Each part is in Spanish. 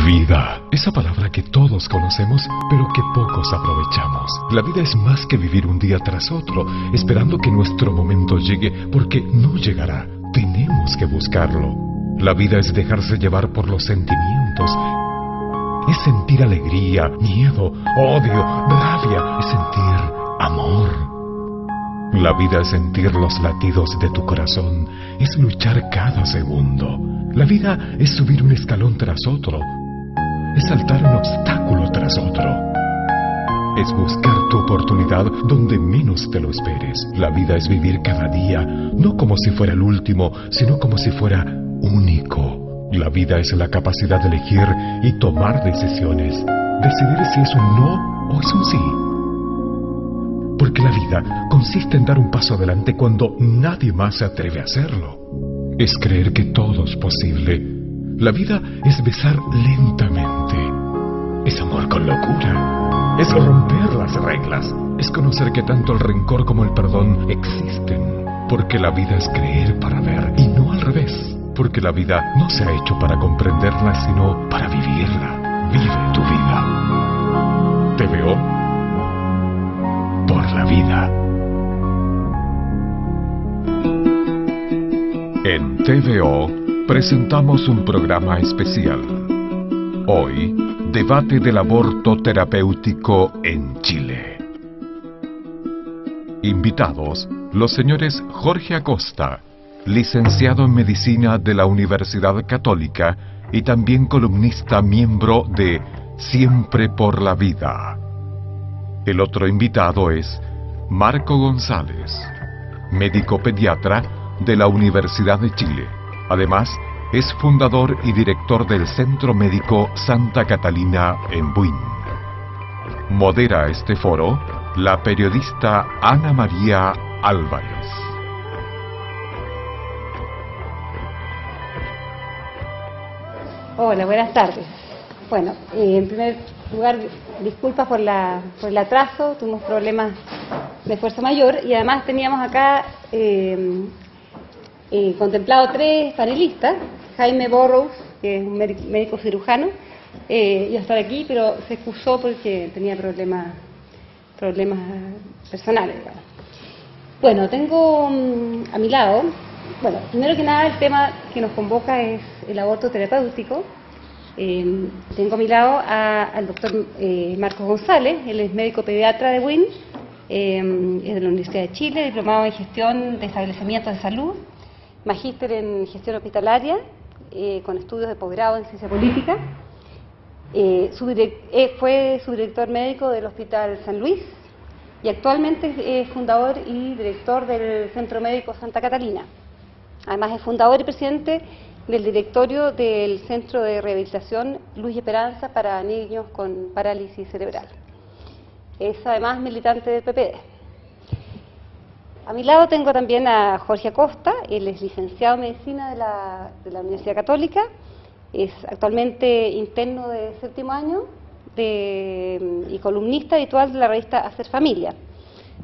Vida, esa palabra que todos conocemos, pero que pocos aprovechamos. La vida es más que vivir un día tras otro, esperando que nuestro momento llegue, porque no llegará. Tenemos que buscarlo. La vida es dejarse llevar por los sentimientos. Es sentir alegría, miedo, odio, rabia. Es sentir amor. La vida es sentir los latidos de tu corazón. Es luchar cada segundo. La vida es subir un escalón tras otro. Es saltar un obstáculo tras otro. Es buscar tu oportunidad donde menos te lo esperes. La vida es vivir cada día, no como si fuera el último, sino como si fuera único. La vida es la capacidad de elegir y tomar decisiones. Decidir si es un no o es un sí. Porque la vida consiste en dar un paso adelante cuando nadie más se atreve a hacerlo. Es creer que todo es posible. La vida es besar lentamente. Es amor con locura. Es romper las reglas. Es conocer que tanto el rencor como el perdón existen. Porque la vida es creer para ver y no al revés. Porque la vida no se ha hecho para comprenderla, sino para vivirla. Vive tu vida. TVO por la vida. En TVO presentamos un programa especial. Hoy, debate del aborto terapéutico en Chile. Invitados, los señores Jorge Acosta, licenciado en Medicina de la Universidad Católica y también columnista miembro de Siempre por la Vida. El otro invitado es Marco González, médico pediatra de la Universidad de Chile. Además, es fundador y director del Centro Médico Santa Catalina en Buin. Modera este foro la periodista Ana María Álvarez. Hola, buenas tardes. Bueno, en primer lugar, disculpas por el atraso, tuvimos problemas de fuerza mayor y además teníamos acá contemplado 3 panelistas. Jaime Burrows, que es un médico cirujano, iba a estar aquí, pero se excusó porque tenía problemas personales, digamos. Bueno, tengo a mi lado, primero que nada el tema que nos convoca es el aborto terapéutico. Tengo a mi lado al doctor Marcos González. Él es médico pediatra de Buin, es de la Universidad de Chile, diplomado en gestión de establecimientos de salud, magíster en gestión hospitalaria, con estudios de posgrado en ciencia política. Fue subdirector médico del Hospital San Luis y actualmente es fundador y director del Centro Médico Santa Catalina. Además es fundador y presidente del directorio del Centro de Rehabilitación Luz y Esperanza para niños con parálisis cerebral. Es además militante del PPD. A mi lado tengo también a Jorge Acosta. Él es licenciado en Medicina de la Universidad Católica, es actualmente interno de 7º año y columnista habitual de la revista Hacer Familia.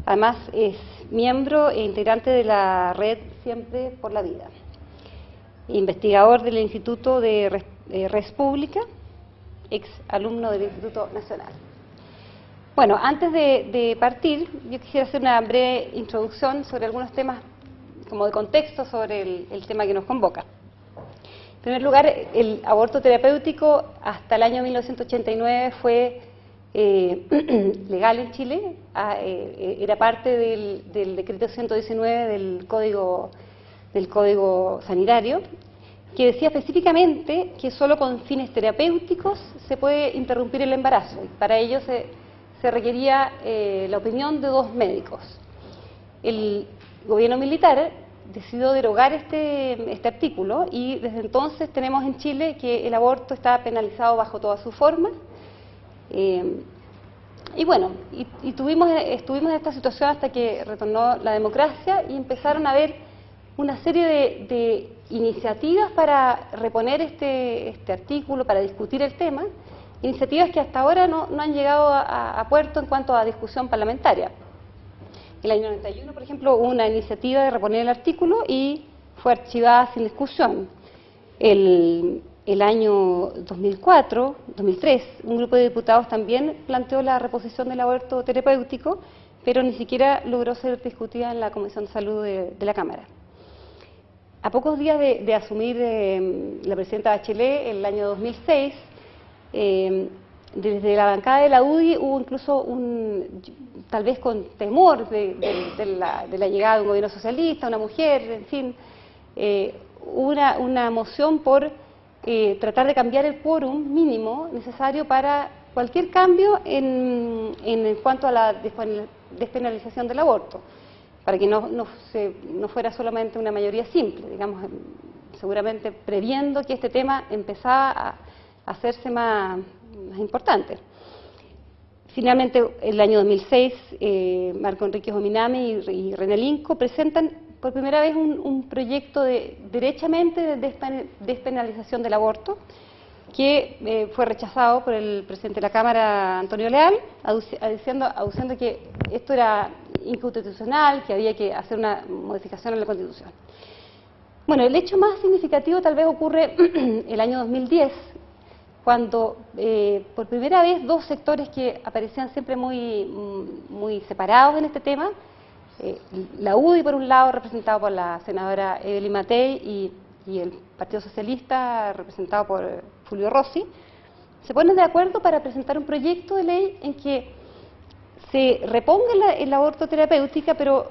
Además es miembro e integrante de la red Siempre por la Vida. Investigador del Instituto de Res Pública, ex alumno del Instituto Nacional. Bueno, antes de partir, yo quisiera hacer una breve introducción sobre algunos temas como de contexto sobre el tema que nos convoca. En primer lugar, el aborto terapéutico hasta el año 1989 fue legal en Chile, era parte del decreto 119 del Código Sanitario, que decía específicamente que solo con fines terapéuticos se puede interrumpir el embarazo. Y para ello se requería la opinión de 2 médicos. El gobierno militar decidió derogar este artículo y desde entonces tenemos en Chile que el aborto está penalizado bajo todas sus formas. Estuvimos en esta situación hasta que retornó la democracia y empezaron a haber una serie de iniciativas para reponer este artículo, para discutir el tema, iniciativas que hasta ahora no han llegado a puerto en cuanto a discusión parlamentaria. En el año 91, por ejemplo, hubo una iniciativa de reponer el artículo y fue archivada sin discusión. el año 2003, un grupo de diputados también planteó la reposición del aborto terapéutico, pero ni siquiera logró ser discutida en la Comisión de Salud de la Cámara. A pocos días de asumir la presidenta Bachelet, el año 2006, desde la bancada de la UDI hubo incluso tal vez con temor de la llegada de un gobierno socialista, una mujer, en fin, hubo una moción por tratar de cambiar el quórum mínimo necesario para cualquier cambio en cuanto a la despenalización del aborto, para que no fuera solamente una mayoría simple, digamos, seguramente previendo que este tema empezaba a hacerse más importante. Finalmente, en el año 2006, Marco Enrique Jominami y René Linco presentan por primera vez un proyecto derechamente de despenalización del aborto, que fue rechazado por el presidente de la Cámara, Antonio Leal, aduciendo que esto era inconstitucional, que había que hacer una modificación en la Constitución. Bueno, el hecho más significativo tal vez ocurre el año 2010, cuando por primera vez dos sectores que aparecían siempre muy separados en este tema, la UDI por un lado, representado por la senadora Evelyn Matei, y el Partido Socialista, representado por Fulvio Rossi, se ponen de acuerdo para presentar un proyecto de ley en que se reponga el aborto terapéutica, pero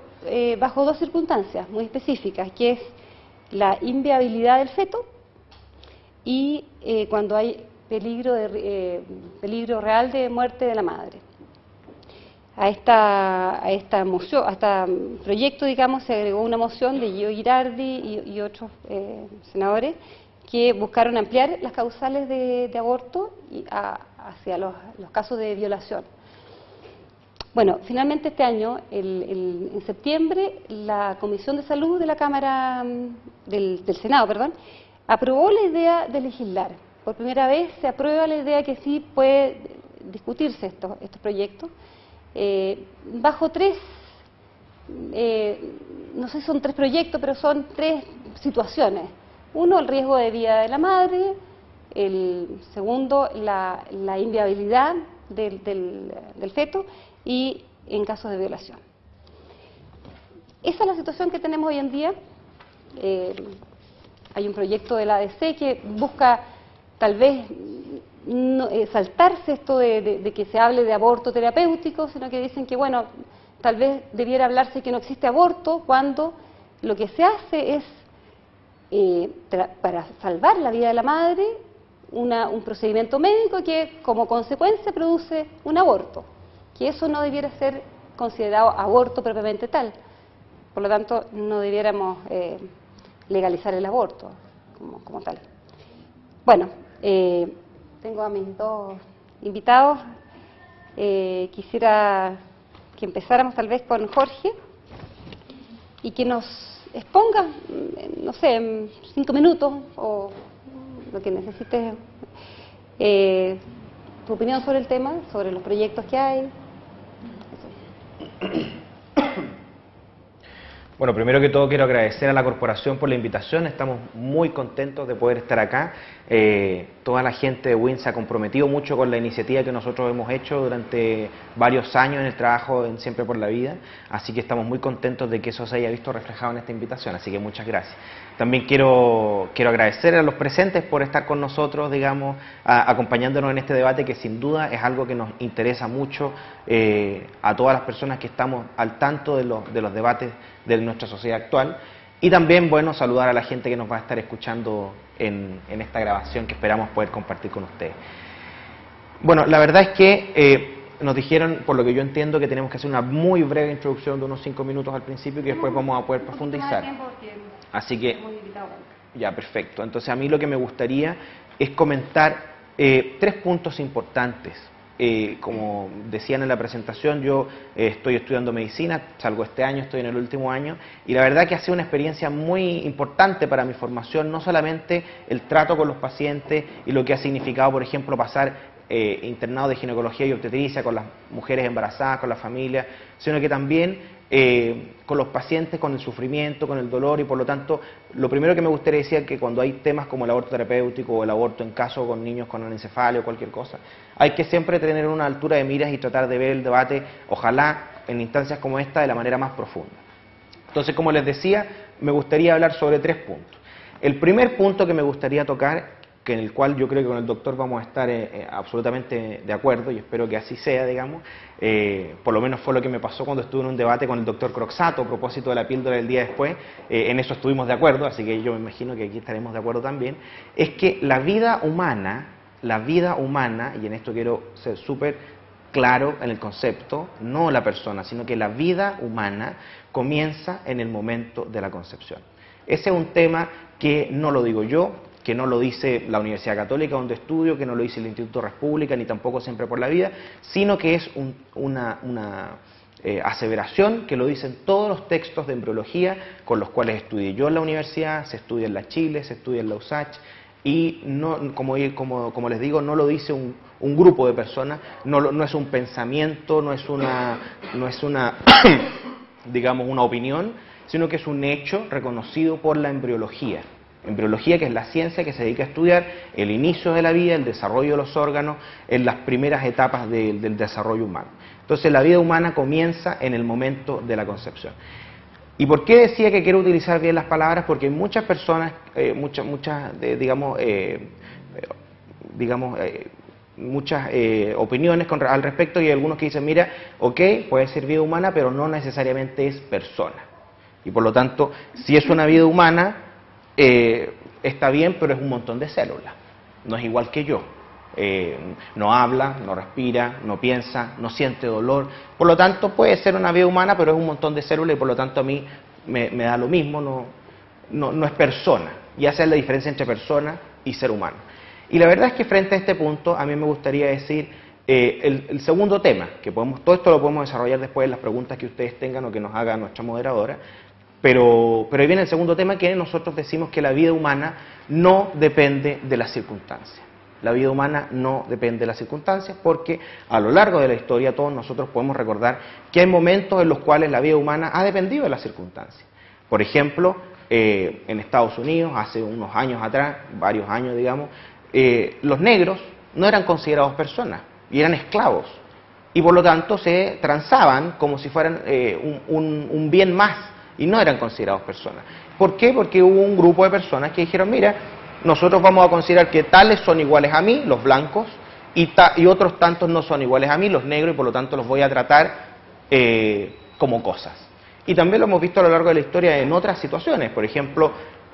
bajo dos circunstancias muy específicas, que es la inviabilidad del feto y cuando hay peligro real de muerte de la madre. A este proyecto, digamos, se agregó una moción de Gio Girardi y otros senadores que buscaron ampliar las causales de aborto hacia los casos de violación. Bueno, finalmente este año, en septiembre, la Comisión de Salud de la Cámara, del Senado, perdón, aprobó la idea de legislar. Por primera vez se aprueba la idea que sí puede discutirse estos proyectos, bajo no sé si son tres proyectos, pero son tres situaciones. Uno, el riesgo de vida de la madre; el segundo, la inviabilidad del feto; y en casos de violación. Esa es la situación que tenemos hoy en día. Hay un proyecto de la ADC que busca tal vez saltarse esto de que se hable de aborto terapéutico, sino que dicen que, bueno, tal vez debiera hablarse que no existe aborto cuando lo que se hace es, para salvar la vida de la madre, un procedimiento médico que como consecuencia produce un aborto, que eso no debiera ser considerado aborto propiamente tal. Por lo tanto, no debiéramos legalizar el aborto como tal. Bueno, tengo a mis dos invitados. Quisiera que empezáramos tal vez con Jorge y que nos exponga, no sé, en 5 minutos o lo que necesites, tu opinión sobre el tema, sobre los proyectos que hay. Eso. Bueno, primero que todo quiero agradecer a la corporación por la invitación. Estamos muy contentos de poder estar acá. Toda la gente de WIN se ha comprometido mucho con la iniciativa que nosotros hemos hecho durante varios años en el trabajo en Siempre por la Vida, así que estamos muy contentos de que eso se haya visto reflejado en esta invitación, así que muchas gracias. También quiero agradecer a los presentes por estar con nosotros, digamos, acompañándonos en este debate que sin duda es algo que nos interesa mucho a todas las personas que estamos al tanto de los debates de nuestra sociedad actual. Y también, bueno, saludar a la gente que nos va a estar escuchando en esta grabación que esperamos poder compartir con ustedes. Bueno, la verdad es que nos dijeron, por lo que yo entiendo, que tenemos que hacer una muy breve introducción de unos 5 minutos al principio y que después vamos a poder profundizar. Así que, ya, perfecto. Entonces, a mí lo que me gustaría es comentar 3 puntos importantes. Como decían en la presentación, yo estoy estudiando medicina, salgo este año, estoy en el último año, y la verdad que ha sido una experiencia muy importante para mi formación, no solamente el trato con los pacientes y lo que ha significado, por ejemplo, pasar internado de ginecología y obstetricia con las mujeres embarazadas, con la familia, sino que también con los pacientes, con el sufrimiento, con el dolor, y por lo tanto, lo primero que me gustaría decir es que cuando hay temas como el aborto terapéutico o el aborto en caso con niños con anencefalia o cualquier cosa, hay que siempre tener una altura de miras y tratar de ver el debate, ojalá en instancias como esta, de la manera más profunda. Entonces, como les decía, me gustaría hablar sobre 3 puntos. El primer punto que me gustaría tocar, que en el cual yo creo que con el doctor vamos a estar absolutamente de acuerdo, y espero que así sea, digamos, por lo menos fue lo que me pasó cuando estuve en un debate con el doctor Croxato a propósito de la píldora del día después, en eso estuvimos de acuerdo, así que yo me imagino que aquí estaremos de acuerdo también, es que la vida humana, y en esto quiero ser súper claro en el concepto, no la persona, sino que la vida humana comienza en el momento de la concepción. Ese es un tema que no lo digo yo, que no lo dice la Universidad Católica donde estudio, que no lo dice el Instituto República, ni tampoco Siempre por la Vida, sino que es una aseveración que lo dicen todos los textos de embriología con los cuales estudié yo en la universidad, se estudia en la Chile, se estudia en la USACH, y no, como les digo, no lo dice un grupo de personas, no es un pensamiento, no es una digamos, una opinión, sino que es un hecho reconocido por la embriología. Embriología, que es la ciencia que se dedica a estudiar el inicio de la vida, el desarrollo de los órganos en las primeras etapas del desarrollo humano. Entonces, la vida humana comienza en el momento de la concepción. ¿Y por qué decía que quiero utilizar bien las palabras? Porque hay muchas personas, muchas opiniones al respecto, y hay algunos que dicen, mira, ok, puede ser vida humana, pero no necesariamente es persona. Y por lo tanto, si es una vida humana, está bien, pero es un montón de células, no es igual que yo, no habla, no respira, no piensa, no siente dolor, por lo tanto puede ser una vida humana, pero es un montón de células, y por lo tanto a mí me da lo mismo, no es persona, y esa es la diferencia entre persona y ser humano. Y la verdad es que frente a este punto a mí me gustaría decir el segundo tema, que todo esto lo podemos desarrollar después en las preguntas que ustedes tengan o que nos haga nuestra moderadora. Pero ahí viene el segundo tema, que nosotros decimos que la vida humana no depende de las circunstancias. La vida humana no depende de las circunstancias, porque a lo largo de la historia todos nosotros podemos recordar que hay momentos en los cuales la vida humana ha dependido de las circunstancias. Por ejemplo, en Estados Unidos, hace unos años atrás, varios años digamos, los negros no eran considerados personas y eran esclavos. Y por lo tanto se transaban como si fueran un bien más, y no eran considerados personas. ¿Por qué? Porque hubo un grupo de personas que dijeron, mira, nosotros vamos a considerar que tales son iguales a mí, los blancos, y otros tantos no son iguales a mí, los negros, y por lo tanto los voy a tratar como cosas. Y también lo hemos visto a lo largo de la historia en otras situaciones, por ejemplo,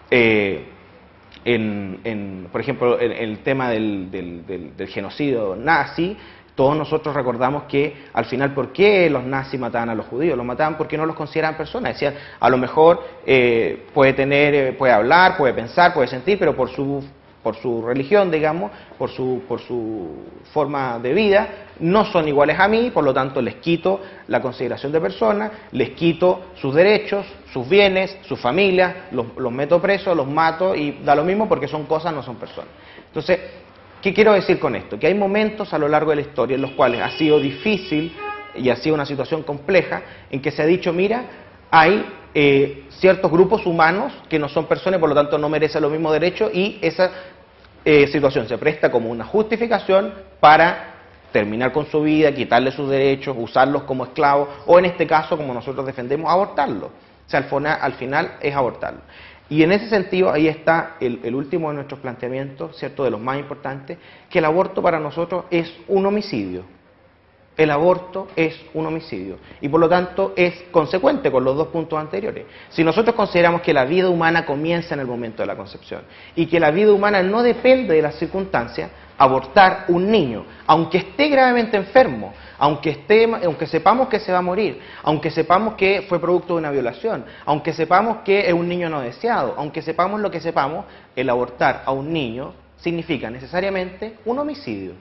en el tema del genocidio nazi. Todos nosotros recordamos que al final, ¿por qué los nazis mataban a los judíos? Los mataban porque no los consideraban personas. Decían, a lo mejor puede hablar, puede pensar, puede sentir, pero por su religión, digamos, por su forma de vida, no son iguales a mí, por lo tanto les quito la consideración de persona, les quito sus derechos, sus bienes, sus familias, los meto presos, los mato, y da lo mismo porque son cosas, no son personas. Entonces, ¿qué quiero decir con esto? Que hay momentos a lo largo de la historia en los cuales ha sido difícil y ha sido una situación compleja en que se ha dicho, mira, hay ciertos grupos humanos que no son personas y por lo tanto no merecen los mismos derechos, y esa situación se presta como una justificación para terminar con su vida, quitarle sus derechos, usarlos como esclavos, o en este caso, como nosotros defendemos, abortarlo. O sea, al final es abortarlo. Y en ese sentido, ahí está el último de nuestros planteamientos, ¿cierto?, de los más importantes, que el aborto para nosotros es un homicidio. El aborto es un homicidio y por lo tanto es consecuente con los dos puntos anteriores. Si nosotros consideramos que la vida humana comienza en el momento de la concepción y que la vida humana no depende de las circunstancias, abortar un niño, aunque esté gravemente enfermo, aunque sepamos que se va a morir, aunque sepamos que fue producto de una violación, aunque sepamos que es un niño no deseado, aunque sepamos lo que sepamos, el abortar a un niño significa necesariamente un homicidio.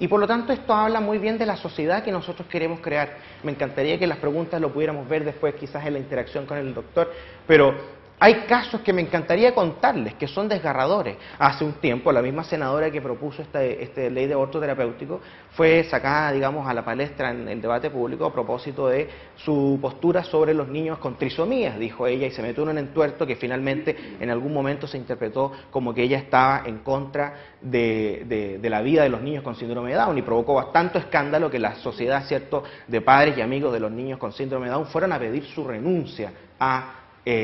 Y por lo tanto esto habla muy bien de la sociedad que nosotros queremos crear. Me encantaría que las preguntas lo pudiéramos ver después, quizás en la interacción con el doctor, pero Hay casos que me encantaría contarles, que son desgarradores. Hace un tiempo, la misma senadora que propuso esta ley de aborto terapéutico fue sacada, digamos, a la palestra en el debate público a propósito de su postura sobre los niños con trisomías, dijo ella, y se metió en un entuerto que finalmente en algún momento se interpretó como que ella estaba en contra de la vida de los niños con síndrome de Down, y provocó tanto escándalo que la sociedad, cierto, de padres y amigos de los niños con síndrome de Down fueron a pedir su renuncia a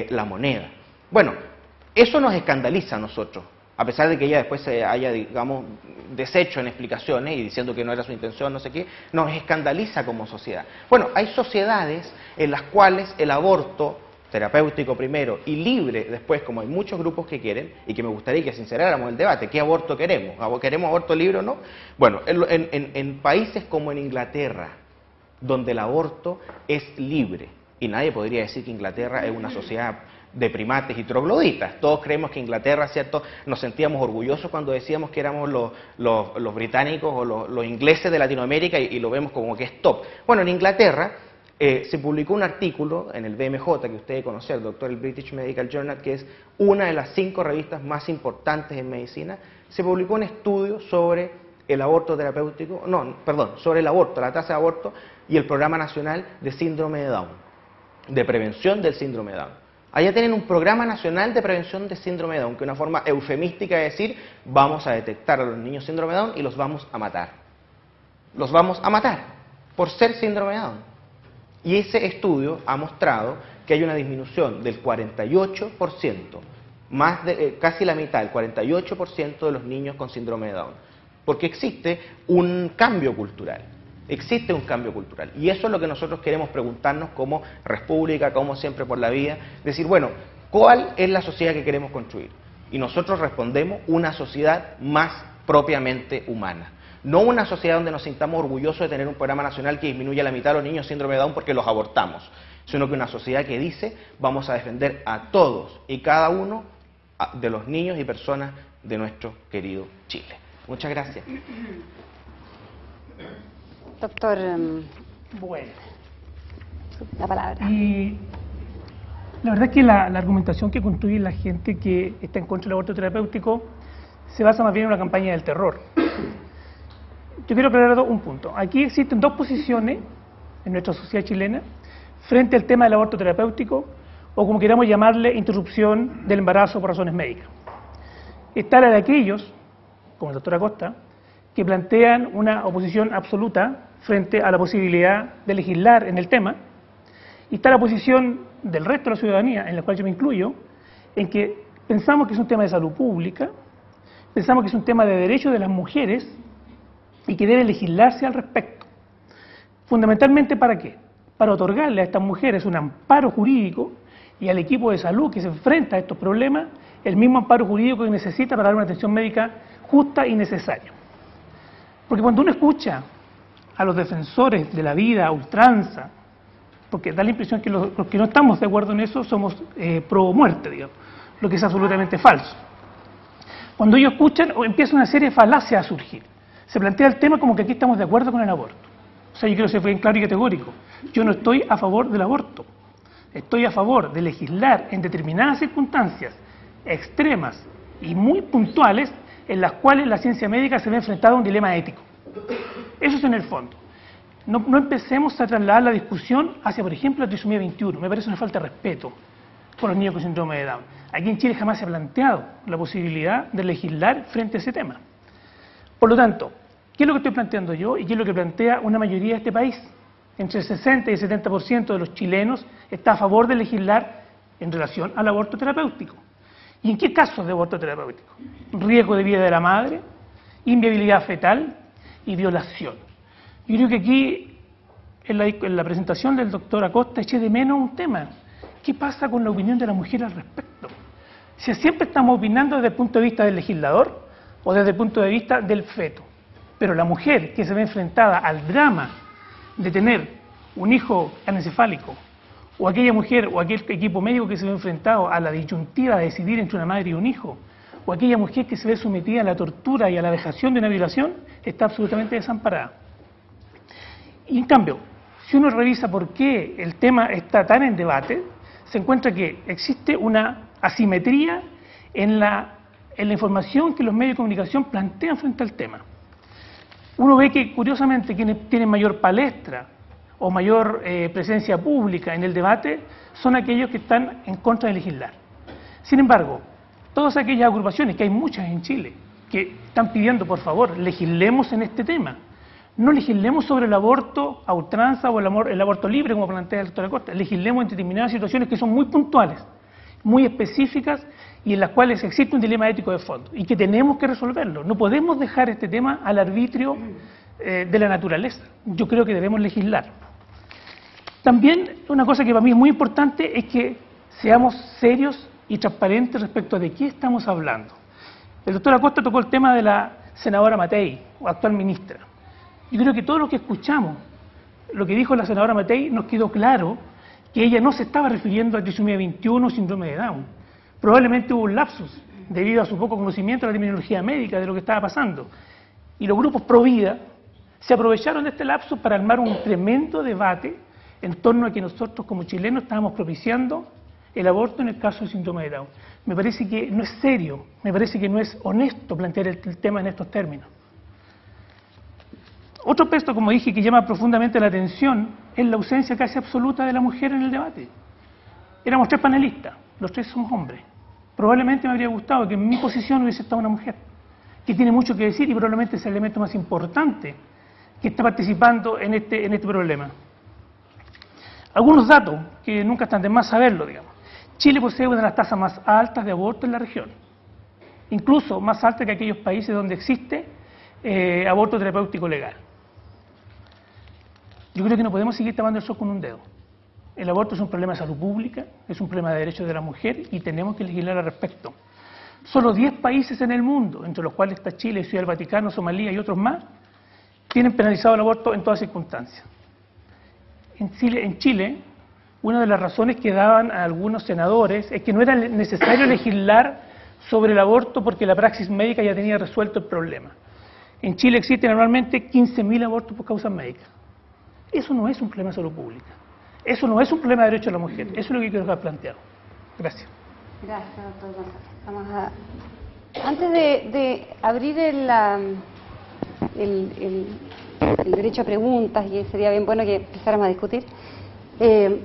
la moneda. Bueno, eso nos escandaliza a nosotros, a pesar de que ella después se haya, digamos, deshecho en explicaciones y diciendo que no era su intención, no sé qué, nos escandaliza como sociedad. Bueno, hay sociedades en las cuales el aborto terapéutico primero y libre después, como hay muchos grupos que quieren, y que me gustaría que sinceráramos el debate, ¿qué aborto queremos? ¿Queremos aborto libre o no? Bueno, en países como en Inglaterra, donde el aborto es libre, y nadie podría decir que Inglaterra es una sociedad de primates y trogloditas. Todos creemos que Inglaterra, ¿cierto? Nos sentíamos orgullosos cuando decíamos que éramos los británicos o los ingleses de Latinoamérica y lo vemos como que es top. Bueno, en Inglaterra se publicó un artículo en el BMJ, que usted debe conocer, doctor, el British Medical Journal, que es una de las 5 revistas más importantes en medicina. Se publicó un estudio sobre el aborto terapéutico, sobre el aborto, la tasa de aborto y el Programa Nacional de Síndrome de Down, de prevención del síndrome de Down. Allá tienen un programa nacional de prevención de síndrome de Down, que es una forma eufemística de decir, vamos a detectar a los niños síndrome de Down y los vamos a matar. Los vamos a matar por ser síndrome de Down. Y ese estudio ha mostrado que hay una disminución del 48%, más de casi la mitad, el 48% de los niños con síndrome de Down. Porque existe un cambio cultural. Existe un cambio cultural, y eso es lo que nosotros queremos preguntarnos como República, como Siempre por la Vida, decir, bueno, ¿cuál es la sociedad que queremos construir? Y nosotros respondemos, una sociedad más propiamente humana. No una sociedad donde nos sintamos orgullosos de tener un programa nacional que disminuye a la mitad de los niños síndrome de Down porque los abortamos, sino que una sociedad que dice, vamos a defender a todos y cada uno de los niños y personas de nuestro querido Chile. Muchas gracias. Doctor, Bueno, la palabra. y la verdad es que la argumentación que construye la gente que está en contra del aborto terapéutico se basa más bien en una campaña del terror. Yo quiero aclarar un punto. Aquí existen 2 posiciones en nuestra sociedad chilena frente al tema del aborto terapéutico, o como queramos llamarle, interrupción del embarazo por razones médicas. Está la de aquellos, como el doctor Acosta, que plantean una oposición absoluta frente a la posibilidad de legislar en el tema, y está la posición del resto de la ciudadanía, en la cual yo me incluyo, en que pensamos que es un tema de salud pública, pensamos que es un tema de derechos de las mujeres y que debe legislarse al respecto. Fundamentalmente, ¿para qué? Para otorgarle a estas mujeres un amparo jurídico y al equipo de salud que se enfrenta a estos problemas el mismo amparo jurídico que necesita para dar una atención médica justa y necesaria. Porque cuando uno escucha a los defensores de la vida a ultranza, porque da la impresión que los que no estamos de acuerdo en eso somos pro muerte, digamos, lo que es absolutamente falso. Cuando ellos escuchan, empieza una serie de falacias a surgir. Se plantea el tema como que aquí estamos de acuerdo con el aborto. O sea, yo quiero ser bien claro y categórico. Yo no estoy a favor del aborto. Estoy a favor de legislar en determinadas circunstancias extremas y muy puntuales en las cuales la ciencia médica se ve enfrentada a un dilema ético. Eso es en el fondo. No empecemos a trasladar la discusión hacia, por ejemplo, la trisomía 21. Me parece una falta de respeto por los niños con síndrome de Down. Aquí en Chile jamás se ha planteado la posibilidad de legislar frente a ese tema. Por lo tanto, ¿qué es lo que estoy planteando yo y qué es lo que plantea una mayoría de este país? Entre el 60 y el 70% de los chilenos está a favor de legislar en relación al aborto terapéutico. ¿Y en qué casos de aborto terapéutico? Riesgo de vida de la madre, inviabilidad fetal y violación. Yo creo que aquí, en la presentación del doctor Acosta, eché de menos un tema. ¿Qué pasa con la opinión de la mujer al respecto? Si siempre estamos opinando desde el punto de vista del legislador o desde el punto de vista del feto. Pero la mujer que se ve enfrentada al drama de tener un hijo anencefálico, o aquella mujer o aquel equipo médico que se ve enfrentado a la disyuntiva de decidir entre una madre y un hijo, o aquella mujer que se ve sometida a la tortura y a la vejación de una violación, está absolutamente desamparada. Y en cambio, si uno revisa por qué el tema está tan en debate, se encuentra que existe una asimetría en la información que los medios de comunicación plantean frente al tema. Uno ve que, curiosamente, quienes tienen mayor palestra o mayor presencia pública en el debate son aquellos que están en contra de legislar. Sin embargo, todas aquellas agrupaciones, que hay muchas en Chile, que están pidiendo, por favor, legislemos en este tema. No legislemos sobre el aborto a ultranza o el aborto libre, como plantea el doctor Acosta. Legislemos en determinadas situaciones que son muy puntuales, muy específicas y en las cuales existe un dilema ético de fondo y que tenemos que resolverlo. No podemos dejar este tema al arbitrio de la naturaleza. Yo creo que debemos legislar. También una cosa que para mí es muy importante es que seamos serios y transparentes respecto de qué estamos hablando. El doctor Acosta tocó el tema de la senadora Matei, o actual ministra. Yo creo que todos los que escuchamos lo que dijo la senadora Matei nos quedó claro que ella no se estaba refiriendo a trisomía 21 o síndrome de Down. Probablemente hubo un lapsus debido a su poco conocimiento de la terminología médica de lo que estaba pasando. Y los grupos pro vida se aprovecharon de este lapsus para armar un tremendo debate en torno a que nosotros como chilenos estábamos propiciando el aborto en el caso del síndrome de Down. Me parece que no es serio, me parece que no es honesto plantear el tema en estos términos. Otro aspecto, como dije, que llama profundamente la atención es la ausencia casi absoluta de la mujer en el debate. Éramos 3 panelistas, los 3 somos hombres. Probablemente me habría gustado que en mi posición hubiese estado una mujer, que tiene mucho que decir y probablemente es el elemento más importante que está participando en este problema. Algunos datos que nunca están de más saberlo, digamos. Chile posee una de las tasas más altas de aborto en la región, incluso más alta que aquellos países donde existe aborto terapéutico legal. Yo creo que no podemos seguir tapando el sol con un dedo. El aborto es un problema de salud pública, es un problema de derechos de la mujer y tenemos que legislar al respecto. Solo 10 países en el mundo, entre los cuales está Chile, Ciudad del Vaticano, Somalia y otros más, tienen penalizado el aborto en todas circunstancias. En Chile, una de las razones que daban a algunos senadores es que no era necesario legislar sobre el aborto porque la praxis médica ya tenía resuelto el problema. En Chile existen anualmente 15.000 abortos por causas médicas. Eso no es un problema de salud pública. Eso no es un problema de derecho de la mujer. Eso es lo que quiero dejar planteado. Gracias. Gracias, doctor González. Antes de abrir el derecho a preguntas, y sería bien bueno que empezáramos a discutir, me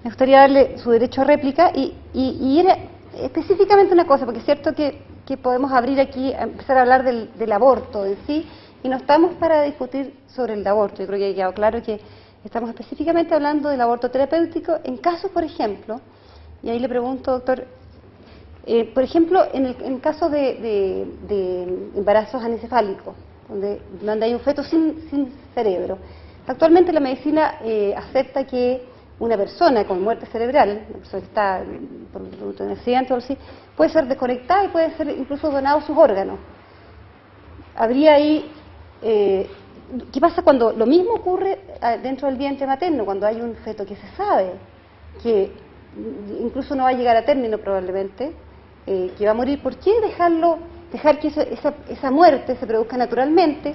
gustaría darle su derecho a réplica y era específicamente una cosa, porque es cierto que podemos abrir aquí, a empezar a hablar del aborto en sí, y no estamos para discutir sobre el aborto. Yo creo que ha quedado claro que estamos específicamente hablando del aborto terapéutico en casos, por ejemplo, y ahí le pregunto, doctor, por ejemplo, en casos de embarazos anencefálicos, donde hay un feto sin cerebro. Actualmente la medicina acepta que una persona con muerte cerebral, una persona que está por un accidente o algo así, puede ser desconectada y puede ser incluso donado sus órganos. Habría ahí, ¿qué pasa cuando lo mismo ocurre dentro del vientre materno, cuando hay un feto que se sabe que incluso no va a llegar a término probablemente, que va a morir? ¿Por qué dejar que esa muerte se produzca naturalmente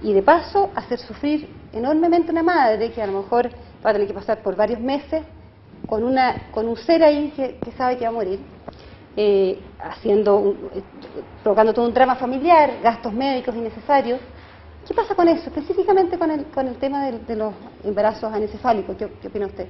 y de paso hacer sufrir enormemente a una madre que a lo mejor va a tener que pasar por varios meses con un ser ahí que sabe que va a morir, provocando todo un drama familiar, gastos médicos innecesarios? ¿Qué pasa con eso, específicamente con el tema de los embarazos anencefálicos? ¿Qué opina usted?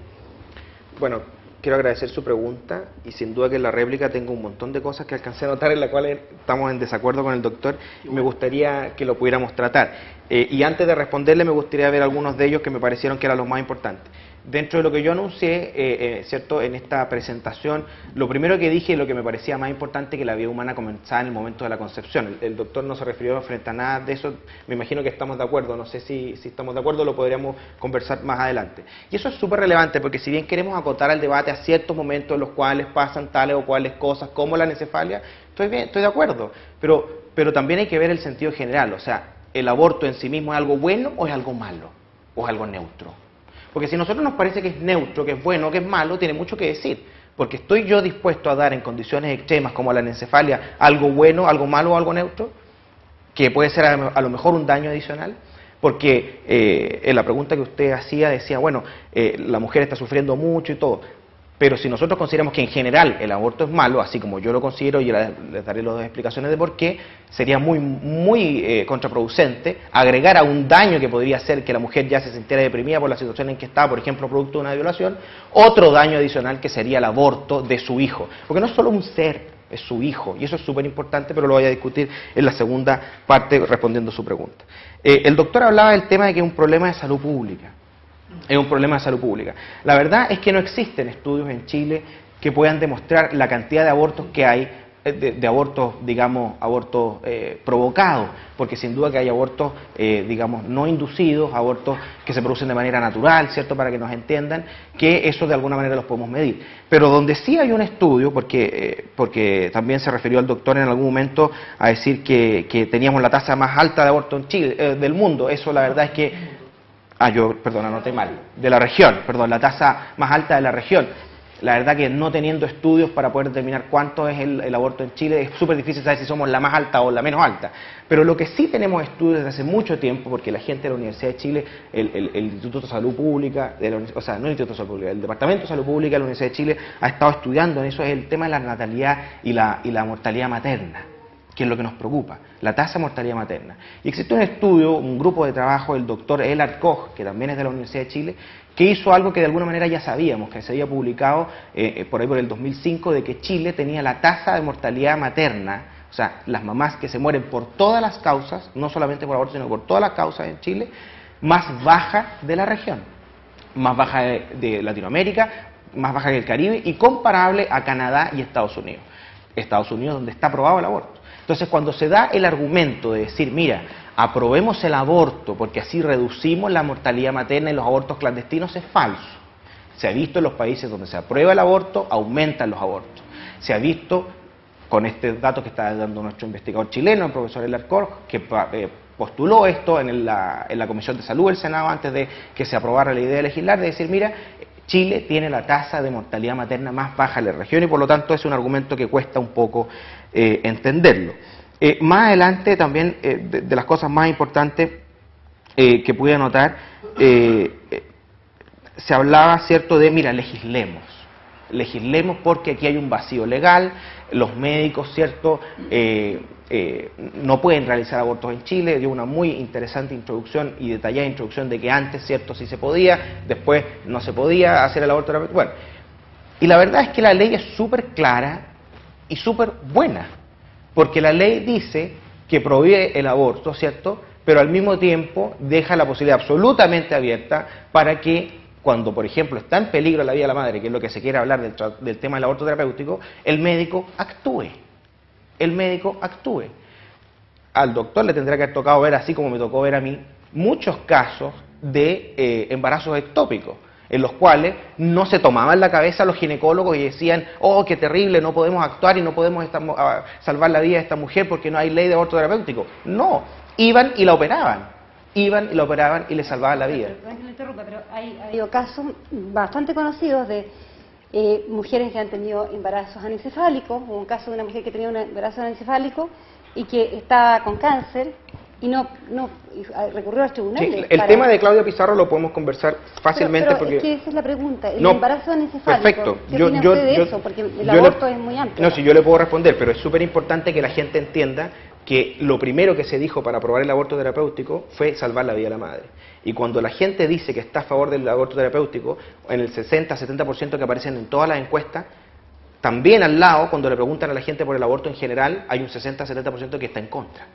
Bueno, quiero agradecer su pregunta y sin duda que en la réplica tengo un montón de cosas que alcancé a notar en las cuales estamos en desacuerdo con el doctor y me gustaría que lo pudiéramos tratar. Y antes de responderle me gustaría ver algunos de ellos que me parecieron que eran los más importantes. Dentro de lo que yo anuncié, ¿cierto?, en esta presentación, lo primero que dije, lo que me parecía más importante, que la vida humana comenzaba en el momento de la concepción. El doctor no se refirió frente a nada de eso, me imagino que estamos de acuerdo, no sé si estamos de acuerdo, lo podríamos conversar más adelante. Y eso es súper relevante porque si bien queremos acotar el debate a ciertos momentos en los cuales pasan tales o cuales cosas, como la anencefalia, estoy de acuerdo, pero también hay que ver el sentido general, o sea, ¿el aborto en sí mismo es algo bueno o es algo malo? ¿O es algo neutro? Porque si a nosotros nos parece que es neutro, que es bueno, que es malo, tiene mucho que decir. Porque estoy yo dispuesto a dar en condiciones extremas como la anencefalia algo bueno, algo malo o algo neutro, que puede ser a lo mejor un daño adicional. Porque en la pregunta que usted hacía decía, bueno, la mujer está sufriendo mucho y todo. Pero si nosotros consideramos que en general el aborto es malo, así como yo lo considero, y les daré las explicaciones de por qué, sería muy contraproducente agregar a un daño que podría ser que la mujer ya se sintiera deprimida por la situación en que está, por ejemplo, producto de una violación, otro daño adicional que sería el aborto de su hijo. Porque no es solo un ser, es su hijo, y eso es súper importante, pero lo voy a discutir en la segunda parte respondiendo a su pregunta. El doctor hablaba del tema de que es un problema de salud pública. Es un problema de salud pública. La verdad es que no existen estudios en Chile que puedan demostrar la cantidad de abortos que hay, de abortos, digamos, abortos provocados, porque sin duda que hay abortos, digamos, no inducidos, abortos que se producen de manera natural, ¿cierto?, para que nos entiendan, que eso de alguna manera los podemos medir. Pero donde sí hay un estudio, porque también se refirió al doctor en algún momento a decir que teníamos la tasa más alta de aborto en Chile, del mundo, eso la verdad es que... anoté mal, de la región, la tasa más alta de la región. La verdad que no teniendo estudios para poder determinar cuánto es el aborto en Chile, es súper difícil saber si somos la más alta o la menos alta. Pero lo que sí tenemos estudios desde hace mucho tiempo, porque la gente de la Universidad de Chile, el Instituto de Salud Pública, no el Instituto de Salud Pública, el Departamento de Salud Pública de la Universidad de Chile ha estado estudiando en eso, es el tema de la natalidad y la mortalidad materna, que es lo que nos preocupa, la tasa de mortalidad materna. Y existe un estudio, un grupo de trabajo del doctor Elard Koch, que también es de la Universidad de Chile, que hizo algo que de alguna manera ya sabíamos, que se había publicado por ahí por el 2005, de que Chile tenía la tasa de mortalidad materna, o sea, las mamás que se mueren por todas las causas, no solamente por aborto, sino por todas las causas en Chile, más baja de la región, más baja de Latinoamérica, más baja que el Caribe y comparable a Canadá y Estados Unidos. Estados Unidos donde está aprobado el aborto. Entonces, cuando se da el argumento de decir, mira, aprobemos el aborto porque así reducimos la mortalidad materna y los abortos clandestinos, es falso. Se ha visto en los países donde se aprueba el aborto, aumentan los abortos. Se ha visto, con este dato que está dando nuestro investigador chileno, el profesor Elard Koch, que postuló esto en la Comisión de Salud del Senado antes de que se aprobara la idea de legislar, de decir, mira, Chile tiene la tasa de mortalidad materna más baja de la región y por lo tanto es un argumento que cuesta un poco entenderlo. Más adelante también, de las cosas más importantes que pude anotar, se hablaba, ¿cierto?, de, mira, legislemos porque aquí hay un vacío legal, los médicos, ¿cierto?, no pueden realizar abortos en Chile. Dio una muy interesante introducción y detallada introducción de que antes, ¿cierto?, sí se podía, después no se podía hacer el aborto terapéutico. Bueno, y la verdad es que la ley es súper clara y súper buena, porque la ley dice que prohíbe el aborto, ¿cierto?, pero al mismo tiempo deja la posibilidad absolutamente abierta para que cuando, por ejemplo, está en peligro la vida de la madre, que es lo que se quiere hablar del tema del aborto terapéutico, el médico actúe. El médico actúe. Al doctor le tendrá que haber tocado ver, así como me tocó ver a mí, muchos casos de embarazos ectópicos, en los cuales no se tomaban la cabeza los ginecólogos y decían, oh, qué terrible, no podemos actuar y no podemos salvar la vida de esta mujer porque no hay ley de aborto terapéutico. No, iban y la operaban. Iban y la operaban y le salvaban la vida. Perdón que me interrumpa, pero ha habido casos bastante conocidos de mujeres que han tenido embarazos anencefálicos. Hubo un caso de una mujer que tenía un embarazo anencefálico y que estaba con cáncer y no recurrió a los tribunales. Sí, el tema de Claudia Pizarro lo podemos conversar fácilmente pero porque... es que esa es la pregunta, el no, embarazo anencefálico. Perfecto. ¿Qué opina usted de eso? Porque el aborto es muy amplio. No, sí, yo le puedo responder, pero es súper importante que la gente entienda que lo primero que se dijo para aprobar el aborto terapéutico fue salvar la vida de la madre. Y cuando la gente dice que está a favor del aborto terapéutico, en el 60-70% que aparecen en todas las encuestas, también al lado, cuando le preguntan a la gente por el aborto en general, hay un 60-70% que está en contra.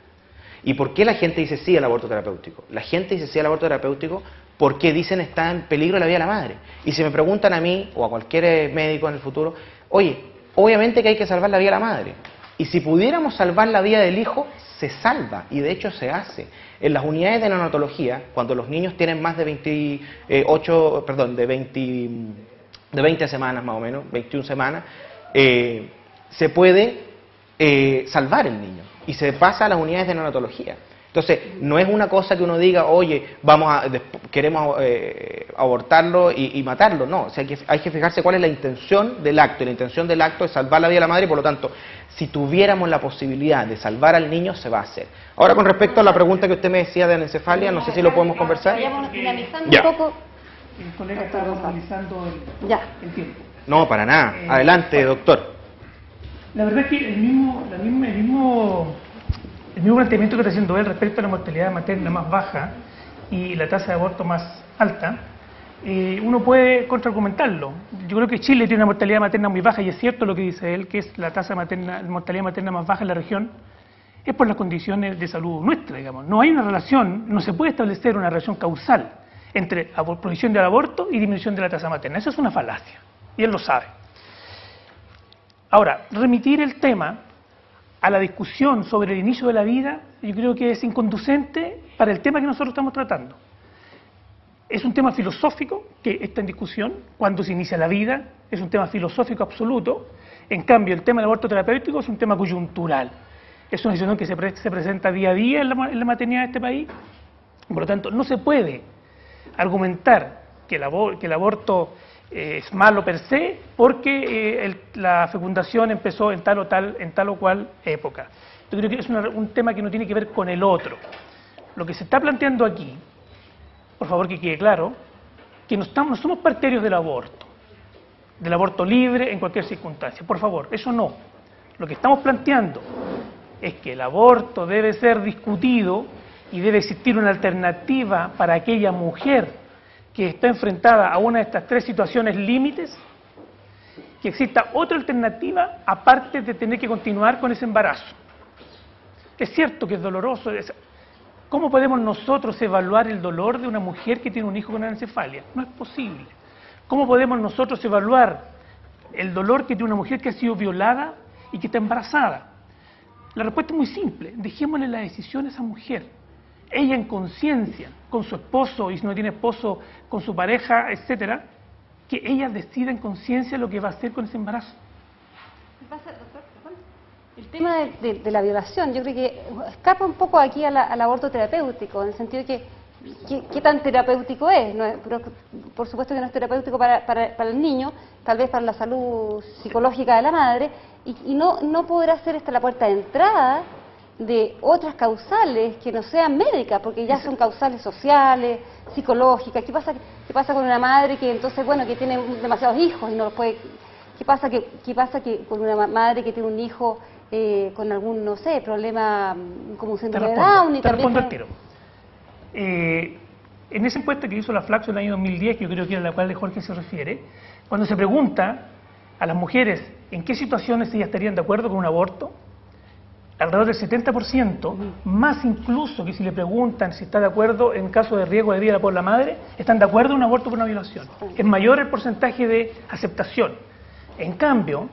¿Y por qué la gente dice sí al aborto terapéutico? La gente dice sí al aborto terapéutico porque dicen está en peligro la vida de la madre. Y si me preguntan a mí o a cualquier médico en el futuro, oye, obviamente que hay que salvar la vida de la madre. Y si pudiéramos salvar la vida del hijo, se salva, y de hecho se hace. En las unidades de neonatología, cuando los niños tienen más de 20 semanas más o menos, 21 semanas, se puede salvar el niño, y se pasa a las unidades de neonatología. Entonces, no es una cosa que uno diga, oye, queremos abortarlo y matarlo, no. O sea, hay que fijarse cuál es la intención del acto, y la intención del acto es salvar la vida de la madre, y por lo tanto, si tuviéramos la posibilidad de salvar al niño, se va a hacer. Ahora, con respecto a la pregunta que usted me decía de anencefalia, no sé si lo podemos conversar. Vayamos finalizando Ya. un poco. El colega estaba analizando el tiempo. No, para nada. Adelante, doctor. La verdad es que el mismo planteamiento que está haciendo él respecto a la mortalidad materna más baja y la tasa de aborto más alta, uno puede contraargumentarlo. Yo creo que Chile tiene una mortalidad materna muy baja y es cierto lo que dice él, que es la tasa de mortalidad materna más baja en la región, es por las condiciones de salud nuestra, digamos. No hay una relación, no se puede establecer una relación causal entre prohibición del aborto y disminución de la tasa materna. Eso es una falacia, y él lo sabe. Ahora, remitir el tema a la discusión sobre el inicio de la vida, yo creo que es inconducente para el tema que nosotros estamos tratando. Es un tema filosófico que está en discusión cuando se inicia la vida, es un tema filosófico absoluto. En cambio, el tema del aborto terapéutico es un tema coyuntural. Es una situación que se presenta día a día en la maternidad de este país. Por lo tanto, no se puede argumentar que el aborto es malo per se porque la fecundación empezó en tal o cual época. Yo creo que es un tema que no tiene que ver con el otro. Lo que se está planteando aquí, por favor que quede claro, que no somos partidarios del aborto libre en cualquier circunstancia. Por favor, eso no. Lo que estamos planteando es que el aborto debe ser discutido y debe existir una alternativa para aquella mujer que está enfrentada a una de estas tres situaciones límites, que exista otra alternativa aparte de tener que continuar con ese embarazo. Es cierto que es doloroso. ¿Cómo podemos nosotros evaluar el dolor de una mujer que tiene un hijo con anencefalia? No es posible. ¿Cómo podemos nosotros evaluar el dolor que tiene una mujer que ha sido violada y que está embarazada? La respuesta es muy simple. Dejémosle la decisión a esa mujer. Ella en conciencia, con su esposo, y si no tiene esposo, con su pareja, etcétera, que ella decida en conciencia lo que va a hacer con ese embarazo. ¿Qué pasa, doctor? El tema de la violación, yo creo que escapa un poco aquí al aborto terapéutico, en el sentido de que qué tan terapéutico es. Pero por supuesto que no es terapéutico para el niño, tal vez para la salud psicológica de la madre, y no podrá ser esta la puerta de entrada de otras causales que no sean médicas, porque ya son causales sociales, psicológicas. ¿Qué pasa con una madre que entonces, bueno, que tiene demasiados hijos y no los puede? ¿Qué pasa que con una madre que tiene un hijo con algún, no sé, problema como un síndrome de Down? Te respondo al tiro. En esa encuesta que hizo la Flaxo en el año 2010, que yo creo que es a la cual Jorge se refiere, cuando se pregunta a las mujeres en qué situaciones ellas estarían de acuerdo con un aborto, alrededor del 70%, más incluso que si le preguntan si está de acuerdo en caso de riesgo de vida por la madre, están de acuerdo en un aborto por una violación. Es mayor el porcentaje de aceptación. En cambio,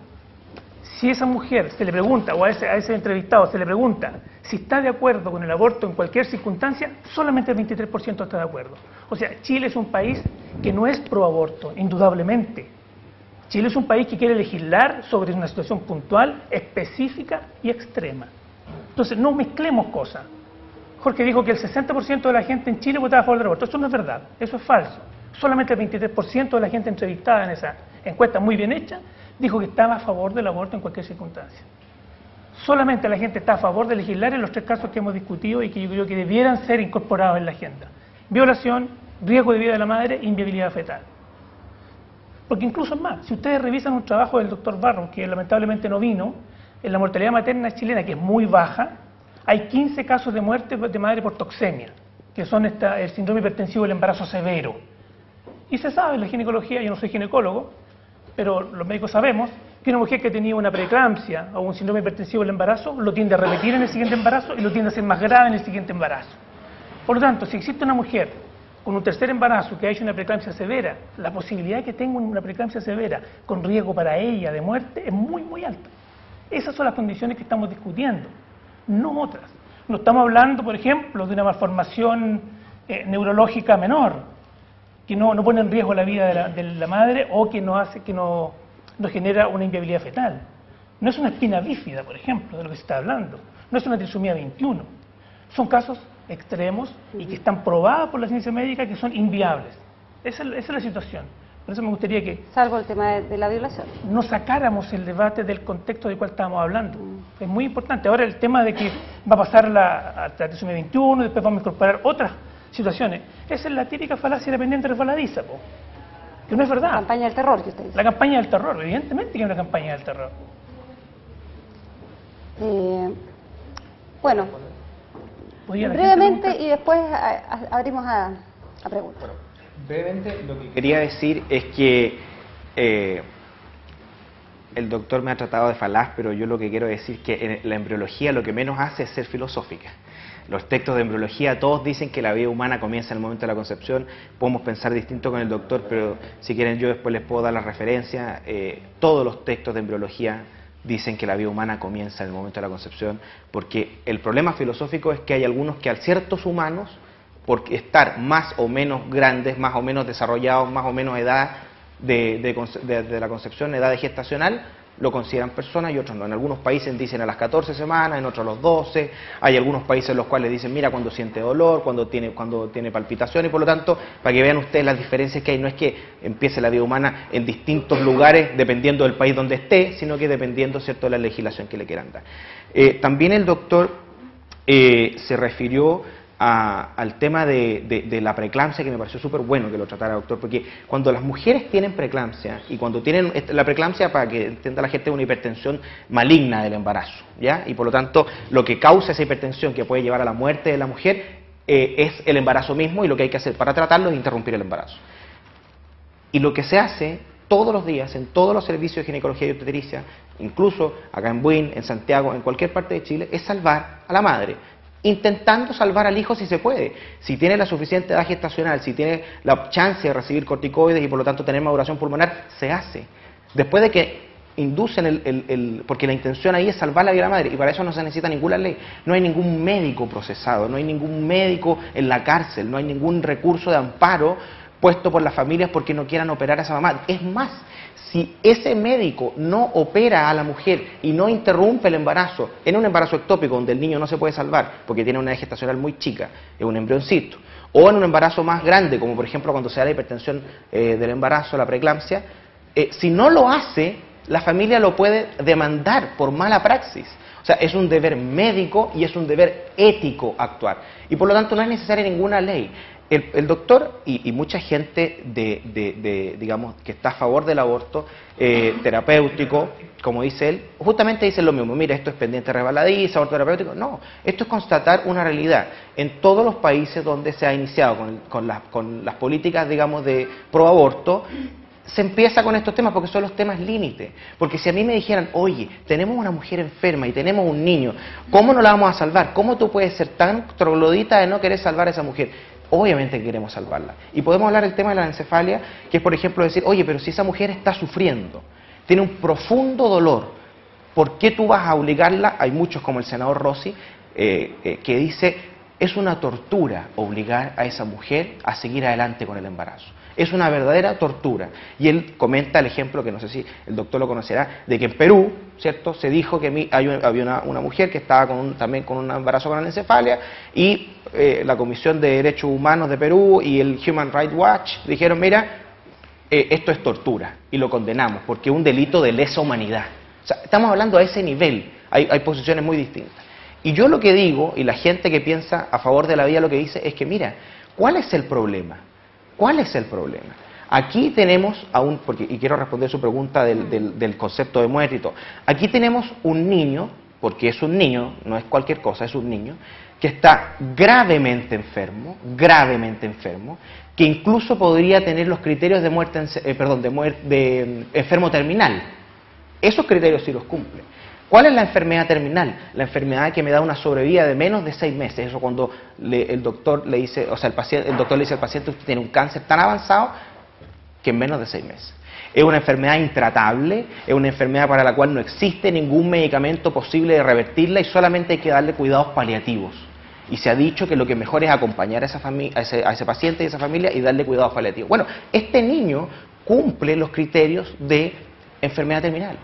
si esa mujer se le pregunta, o a ese entrevistado se le pregunta si está de acuerdo con el aborto en cualquier circunstancia, solamente el 23% está de acuerdo. O sea, Chile es un país que no es pro aborto, indudablemente. Chile es un país que quiere legislar sobre una situación puntual, específica y extrema. Entonces, no mezclemos cosas. Jorge dijo que el 60% de la gente en Chile votaba a favor del aborto. Eso no es verdad, eso es falso. Solamente el 23% de la gente entrevistada en esa encuesta muy bien hecha dijo que estaba a favor del aborto en cualquier circunstancia. Solamente la gente está a favor de legislar en los tres casos que hemos discutido y que yo creo que debieran ser incorporados en la agenda: violación, riesgo de vida de la madre, inviabilidad fetal. Porque incluso es más, si ustedes revisan un trabajo del doctor Barros, que lamentablemente no vino, en la mortalidad materna chilena, que es muy baja, hay 15 casos de muerte de madre por toxemia, que son el síndrome hipertensivo del embarazo severo. Y se sabe en la ginecología, yo no soy ginecólogo, pero los médicos sabemos que una mujer que tenía una preeclampsia o un síndrome hipertensivo del embarazo lo tiende a repetir en el siguiente embarazo y lo tiende a hacer más grave en el siguiente embarazo. Por lo tanto, si existe una mujer con un tercer embarazo que ha hecho una preeclampsia severa, la posibilidad de que tenga una preeclampsia severa con riesgo para ella de muerte es muy, muy alta. Esas son las condiciones que estamos discutiendo, no otras. No estamos hablando, por ejemplo, de una malformación neurológica menor, que no pone en riesgo la vida de la madre o que no genera una inviabilidad fetal. No es una espina bífida, por ejemplo, de lo que se está hablando. No es una trisomía 21. Son casos extremos y que están probados por la ciencia médica que son inviables. Esa es la situación. Por eso me gustaría que... Salvo el tema de la violación. No sacáramos el debate del contexto del cual estábamos hablando. Es muy importante. Ahora el tema de que va a pasar la trisomía 21, después vamos a incorporar otras situaciones. Esa es la típica falacia de la pendiente resbaladiza, que no es verdad. La campaña del terror, que usted dice. La campaña del terror, evidentemente que es una campaña del terror. Bueno, Oye, la gente brevemente pregunta- y después abrimos a preguntas. Brevemente, lo que quería decir es que el doctor me ha tratado de falaz, pero yo lo que quiero decir es que en la embriología lo que menos hace es ser filosófica. Los textos de embriología todos dicen que la vida humana comienza en el momento de la concepción. Podemos pensar distinto con el doctor, pero si quieren yo después les puedo dar la referencia. Todos los textos de embriología dicen que la vida humana comienza en el momento de la concepción, porque el problema filosófico es que hay algunos que a ciertos humanos, por estar más o menos grandes, más o menos desarrollados, más o menos edad de la concepción, edad gestacional, lo consideran personas y otros no. En algunos países dicen a las 14 semanas, en otros a los 12. Hay algunos países en los cuales dicen, mira, cuando siente dolor, cuando tiene palpitación, y por lo tanto, para que vean ustedes las diferencias que hay, no es que empiece la vida humana en distintos lugares dependiendo del país donde esté, sino que dependiendo, ¿cierto?, de la legislación que le quieran dar. También el doctor se refirió al tema de la preeclampsia, que me pareció súper bueno que lo tratara, doctor, porque cuando las mujeres tienen preeclampsia, y cuando tienen la preeclampsia, para que entienda la gente, es una hipertensión maligna del embarazo, ¿ya? Y por lo tanto, lo que causa esa hipertensión que puede llevar a la muerte de la mujer es el embarazo mismo, y lo que hay que hacer para tratarlo es interrumpir el embarazo. Y lo que se hace todos los días en todos los servicios de ginecología y obstetricia, incluso acá en Buin, en Santiago, en cualquier parte de Chile, es salvar a la madre, intentando salvar al hijo si se puede. Si tiene la suficiente edad gestacional, si tiene la chance de recibir corticoides y por lo tanto tener maduración pulmonar, se hace. Después de que inducen porque la intención ahí es salvar la vida de la madre, y para eso no se necesita ninguna ley. No hay ningún médico procesado, no hay ningún médico en la cárcel, no hay ningún recurso de amparo puesto por las familias porque no quieran operar a esa mamá. Es más, si ese médico no opera a la mujer y no interrumpe el embarazo, en un embarazo ectópico donde el niño no se puede salvar porque tiene una edad gestacional muy chica, es un embrioncito, o en un embarazo más grande, como por ejemplo cuando se da la hipertensión del embarazo, la preeclampsia, si no lo hace, la familia lo puede demandar por mala praxis. O sea, es un deber médico y es un deber ético actuar. Y por lo tanto no es necesaria ninguna ley. El doctor y mucha gente digamos, que está a favor del aborto terapéutico, como dice él, justamente dicen lo mismo. Mira, esto es pendiente resbaladiza, aborto terapéutico. No, esto es constatar una realidad. En todos los países donde se ha iniciado con las políticas, digamos, de proaborto, se empieza con estos temas porque son los temas límite. Porque si a mí me dijeran, oye, tenemos una mujer enferma y tenemos un niño, ¿cómo no la vamos a salvar? ¿Cómo tú puedes ser tan troglodita de no querer salvar a esa mujer? Obviamente queremos salvarla. Y podemos hablar del tema de la anencefalia, que es por ejemplo decir, oye, pero si esa mujer está sufriendo, tiene un profundo dolor, ¿por qué tú vas a obligarla? Hay muchos como el senador Rossi, que dice, es una tortura obligar a esa mujer a seguir adelante con el embarazo. Es una verdadera tortura. Y él comenta el ejemplo, que no sé si el doctor lo conocerá, de que en Perú, ¿cierto?, se dijo que había una mujer que estaba también con un embarazo con anencefalia, y la Comisión de Derechos Humanos de Perú y el Human Rights Watch dijeron, mira, esto es tortura, y lo condenamos, porque es un delito de lesa humanidad. O sea, estamos hablando a ese nivel, hay posiciones muy distintas. Y yo lo que digo, y la gente que piensa a favor de la vida lo que dice, es que mira, ¿cuál es el problema? ¿Cuál es el problema? Aquí tenemos y quiero responder su pregunta del concepto de muerte y todo. Aquí tenemos un niño, porque es un niño, no es cualquier cosa, es un niño, que está gravemente enfermo, que incluso podría tener los criterios de muerte, de enfermo terminal. Esos criterios sí los cumple. ¿Cuál es la enfermedad terminal? La enfermedad que me da una sobrevida de menos de 6 meses. Eso cuando el doctor le dice, el doctor le dice al paciente, usted tiene un cáncer tan avanzado que en menos de 6 meses. Es una enfermedad intratable, es una enfermedad para la cual no existe ningún medicamento posible de revertirla y solamente hay que darle cuidados paliativos. Y se ha dicho que lo que mejor es acompañar a ese paciente y a esa familia y darle cuidados paliativos. Bueno, este niño cumple los criterios de enfermedad terminal.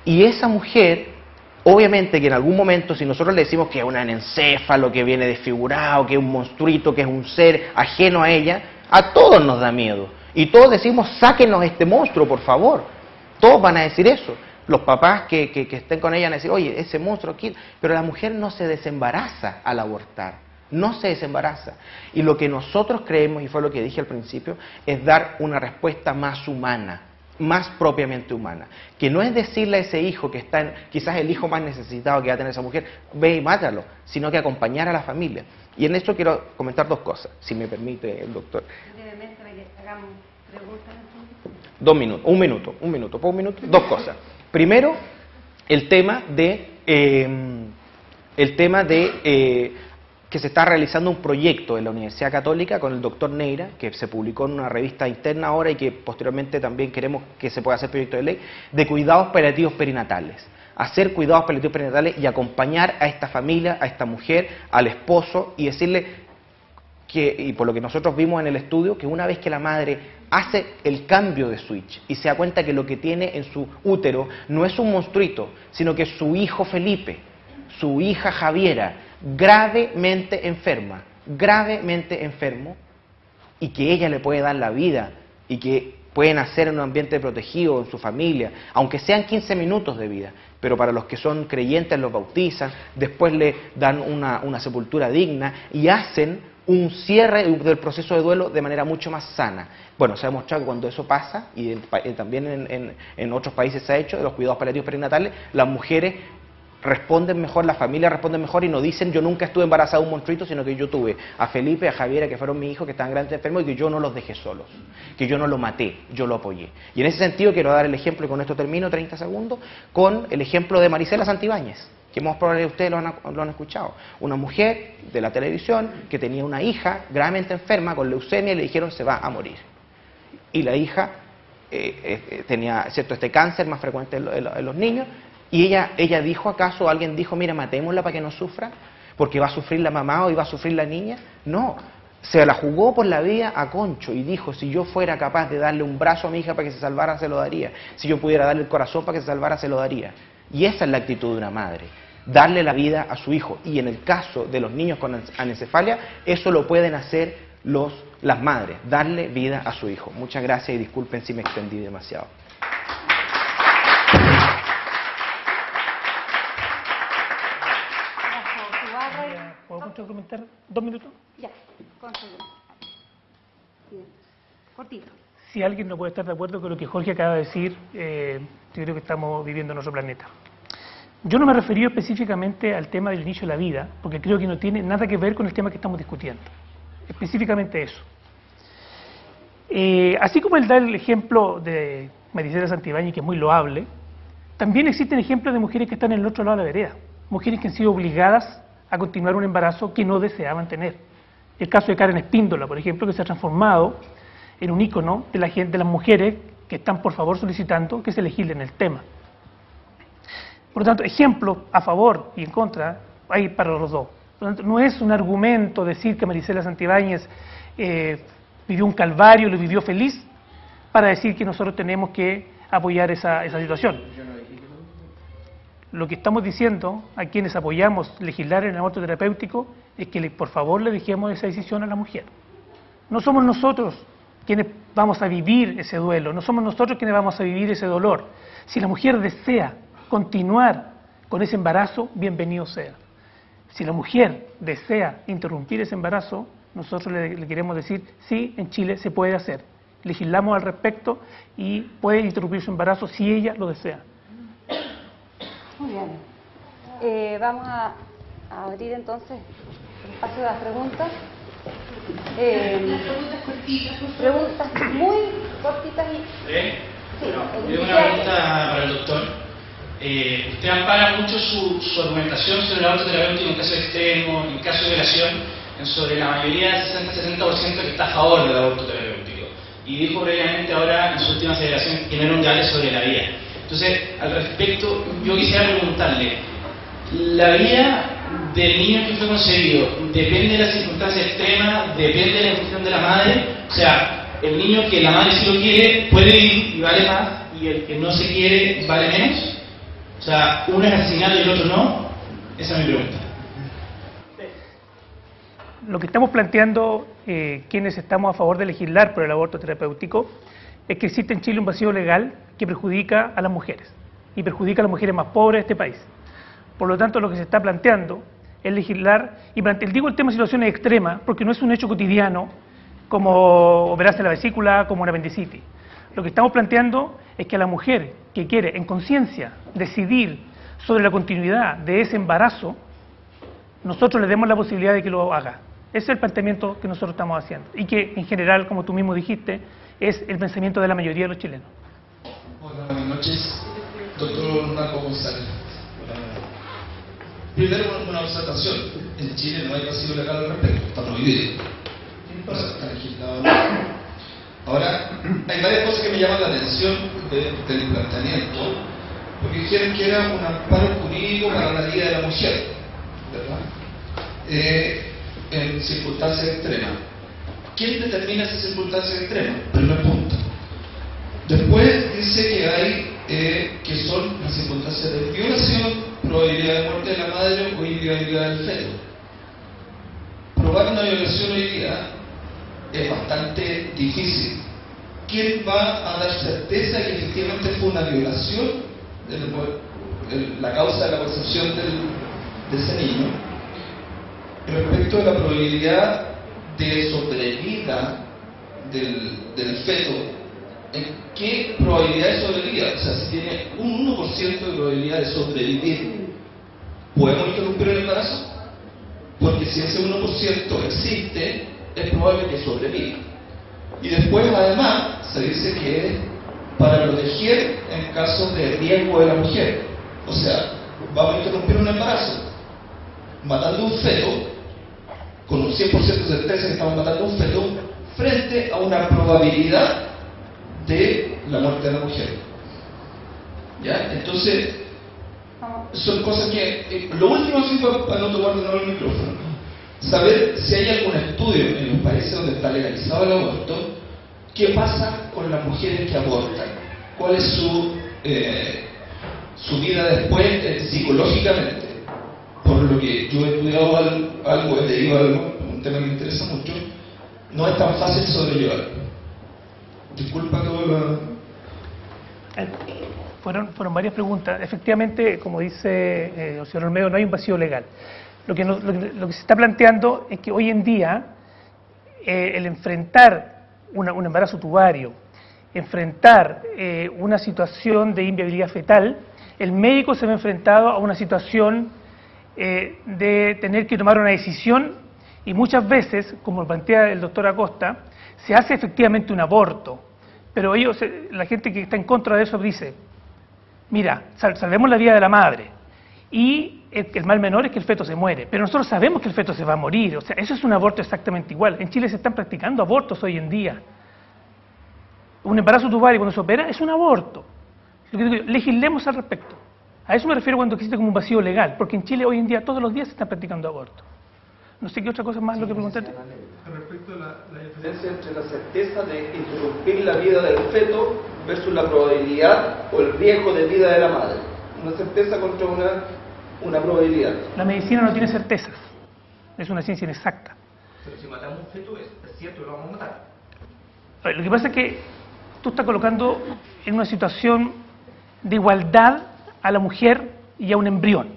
Y esa mujer, obviamente que en algún momento, si nosotros le decimos que es un anencéfalo, que viene desfigurado, que es un monstruito, que es un ser ajeno a ella, a todos nos da miedo. Y todos decimos, sáquenos este monstruo, por favor. Todos van a decir eso. Los papás que estén con ella van a decir, oye, ese monstruo aquí. Pero la mujer no se desembaraza al abortar. no se desembaraza. Y lo que nosotros creemos, y fue lo que dije al principio, es dar una respuesta más humana, más propiamente humana, que no es decirle a ese hijo que está quizás el hijo más necesitado que va a tener esa mujer, ve y mátalo, sino que acompañar a la familia. Y en esto quiero comentar dos cosas, si me permite el doctor. Brevemente, para que hagamos preguntas. 2 minutos, un minuto, ¿puedo un minuto? Dos cosas. Primero, el tema de que se está realizando un proyecto en la Universidad Católica con el doctor Neira, que se publicó en una revista interna ahora y que posteriormente también queremos que se pueda hacer proyecto de ley, de cuidados paliativos perinatales. Hacer cuidados paliativos perinatales y acompañar a esta familia, a esta mujer, al esposo y decirle que, y por lo que nosotros vimos en el estudio, que una vez que la madre hace el cambio de switch y se da cuenta que lo que tiene en su útero no es un monstruito, sino que es su hijo Felipe, su hija Javiera, gravemente enfermo, y que ella le puede dar la vida y que pueden hacer en un ambiente protegido, en su familia, aunque sean 15 minutos de vida, pero para los que son creyentes los bautizan, después le dan una sepultura digna y hacen un cierre del proceso de duelo de manera mucho más sana. Bueno, se ha demostrado que cuando eso pasa, y también en otros países se ha hecho, de los cuidados paliativos perinatales, las mujeres responden mejor, las familias responden mejor y no dicen yo nunca estuve embarazada de un monstruito, sino que yo tuve a Felipe, a Javiera, que fueron mis hijos, que estaban grandes enfermos y que yo no los dejé solos, que yo no lo maté, yo lo apoyé. Y en ese sentido quiero dar el ejemplo, y con esto termino, 30 segundos, con el ejemplo de Marisela Santibáñez, que más probablemente ustedes lo han escuchado. Una mujer de la televisión que tenía una hija gravemente enferma con leucemia y le dijeron se va a morir. Y la hija tenía este cáncer más frecuente en los niños. Y ella dijo, ¿acaso alguien dijo, mira, matémosla para que no sufra? Porque va a sufrir la mamá o iba a sufrir la niña. No, se la jugó por la vida a concho y dijo, si yo fuera capaz de darle un brazo a mi hija para que se salvara, se lo daría. Si yo pudiera darle el corazón para que se salvara, se lo daría. Y esa es la actitud de una madre, darle la vida a su hijo. Y en el caso de los niños con anencefalia, eso lo pueden hacer las madres, darle vida a su hijo. Muchas gracias y disculpen si me extendí demasiado. ¿Puedo comentar 2 minutos? Ya, bien, cortito. Si alguien no puede estar de acuerdo con lo que Jorge acaba de decir, yo creo que estamos viviendo en otro planeta. Yo no me referí específicamente al tema del inicio de la vida, porque creo que no tiene nada que ver con el tema que estamos discutiendo. Específicamente eso. Así como él da el ejemplo de Marisela Santibáñez, que es muy loable, también existen ejemplos de mujeres que están en el otro lado de la vereda. Mujeres que han sido obligadas a continuar un embarazo que no deseaban tener. El caso de Karen Espíndola, por ejemplo, que se ha transformado en un ícono de las mujeres que están por favor solicitando que se legisle en el tema. Por lo tanto, ejemplos a favor y en contra hay para los dos. Por lo tanto, no es un argumento decir que Marisela Santibáñez vivió un calvario, lo vivió feliz, para decir que nosotros tenemos que apoyar esa situación. Lo que estamos diciendo a quienes apoyamos legislar en el aborto terapéutico es que por favor le dejemos esa decisión a la mujer. No somos nosotros quienes vamos a vivir ese duelo, no somos nosotros quienes vamos a vivir ese dolor. Si la mujer desea continuar con ese embarazo, bienvenido sea. Si la mujer desea interrumpir ese embarazo, nosotros le queremos decir, sí, en Chile se puede hacer. Legislamos al respecto y puede interrumpir su embarazo si ella lo desea. Muy bien. Vamos a abrir entonces el espacio de las preguntas. Preguntas muy cortitas y... Sí, yo tengo una pregunta para el doctor. Usted ampara mucho su argumentación sobre el aborto terapéutico en caso extremo, en caso de violación, sobre la mayoría del 60% que está a favor del aborto terapéutico. Y dijo previamente ahora en su última celebración que no era un debate sobre la vida. Entonces, al respecto, yo quisiera preguntarle, ¿la vida del niño que fue concebido depende de las circunstancias extremas, depende de la decisión de la madre? O sea, el niño que la madre sí lo quiere puede vivir y vale más, y el que no se quiere vale menos. O sea, uno es asesinado y el otro no. Esa es mi pregunta. Lo que estamos planteando quienes estamos a favor de legislar por el aborto terapéutico es que existe en Chile un vacío legal que perjudica a las mujeres y perjudica a las mujeres más pobres de este país. Por lo tanto, lo que se está planteando es legislar, y digo el tema de situaciones extremas, porque no es un hecho cotidiano, como operarse la vesícula, como una apendicitis. Lo que estamos planteando es que a la mujer que quiere, en conciencia, decidir sobre la continuidad de ese embarazo, nosotros le demos la posibilidad de que lo haga. Ese es el planteamiento que nosotros estamos haciendo, y que en general, como tú mismo dijiste, es el pensamiento de la mayoría de los chilenos. Hola, buenas noches, doctor Marco González. Primero, una observación. En Chile no hay vacío legal al respecto, está prohibido. O sea, está legislado. Ahora, hay varias cosas que me llaman la atención del planteamiento, porque dijeron que era un amparo jurídico para la vida de la mujer, ¿verdad? En circunstancias extremas. ¿Quién determina esas circunstancias extremas? Primer punto. Después dice que hay que son las circunstancias de violación, probabilidad de muerte de la madre o inviabilidad del feto. Probar una violación hoy día es bastante difícil. ¿Quién va a dar certeza de que efectivamente fue una violación la causa de la concepción de ese niño? Respecto a la probabilidad de sobrevida del feto, ¿en qué probabilidad de sobrevida? O sea, si tiene un 1% de probabilidad de sobrevivir, ¿podemos interrumpir el embarazo? Porque si ese 1% existe, es probable que sobreviva. Y después, además, se dice que es para proteger en caso de riesgo de la mujer. O sea, vamos a interrumpir un embarazo matando un feto, con un 100% de certeza que estamos matando un feto, frente a una probabilidad de la muerte de la mujer. ¿Ya? Entonces, son cosas que... lo último, así para no tomar de nuevo el micrófono, saber si hay algún estudio en los países donde está legalizado el aborto, qué pasa con las mujeres que abortan, cuál es su vida después psicológicamente. Por lo que yo he estudiado algo, he leído algo, un tema que me interesa mucho, no es tan fácil sobrellevar. Disculpa todo lo... Fueron varias preguntas. Efectivamente, como dice el señor Olmedo, no hay un vacío legal. Lo que se está planteando es que hoy en día el enfrentar un embarazo tubario, enfrentar una situación de inviabilidad fetal, el médico se ve enfrentado a una situación de tener que tomar una decisión, y muchas veces, como plantea el doctor Acosta, se hace efectivamente un aborto, pero la gente que está en contra de eso dice, mira, salvemos la vida de la madre, y el mal menor es que el feto se muere, pero nosotros sabemos que el feto se va a morir. O sea, eso es un aborto exactamente igual. En Chile se están practicando abortos hoy en día. Un embarazo tubario cuando se opera es un aborto. Lo que digo, legislemos al respecto. A eso me refiero cuando existe como un vacío legal, porque en Chile hoy en día todos los días se están practicando abortos. No sé qué otra cosa más lo que preguntaste. Respecto a la diferencia entre la certeza de interrumpir la vida del feto versus la probabilidad o el riesgo de vida de la madre. Una certeza contra una probabilidad. La medicina no tiene certezas, es una ciencia inexacta. Pero si matamos un feto, es cierto que lo vamos a matar. Lo que pasa es que tú estás colocando en una situación de igualdad a la mujer y a un embrión,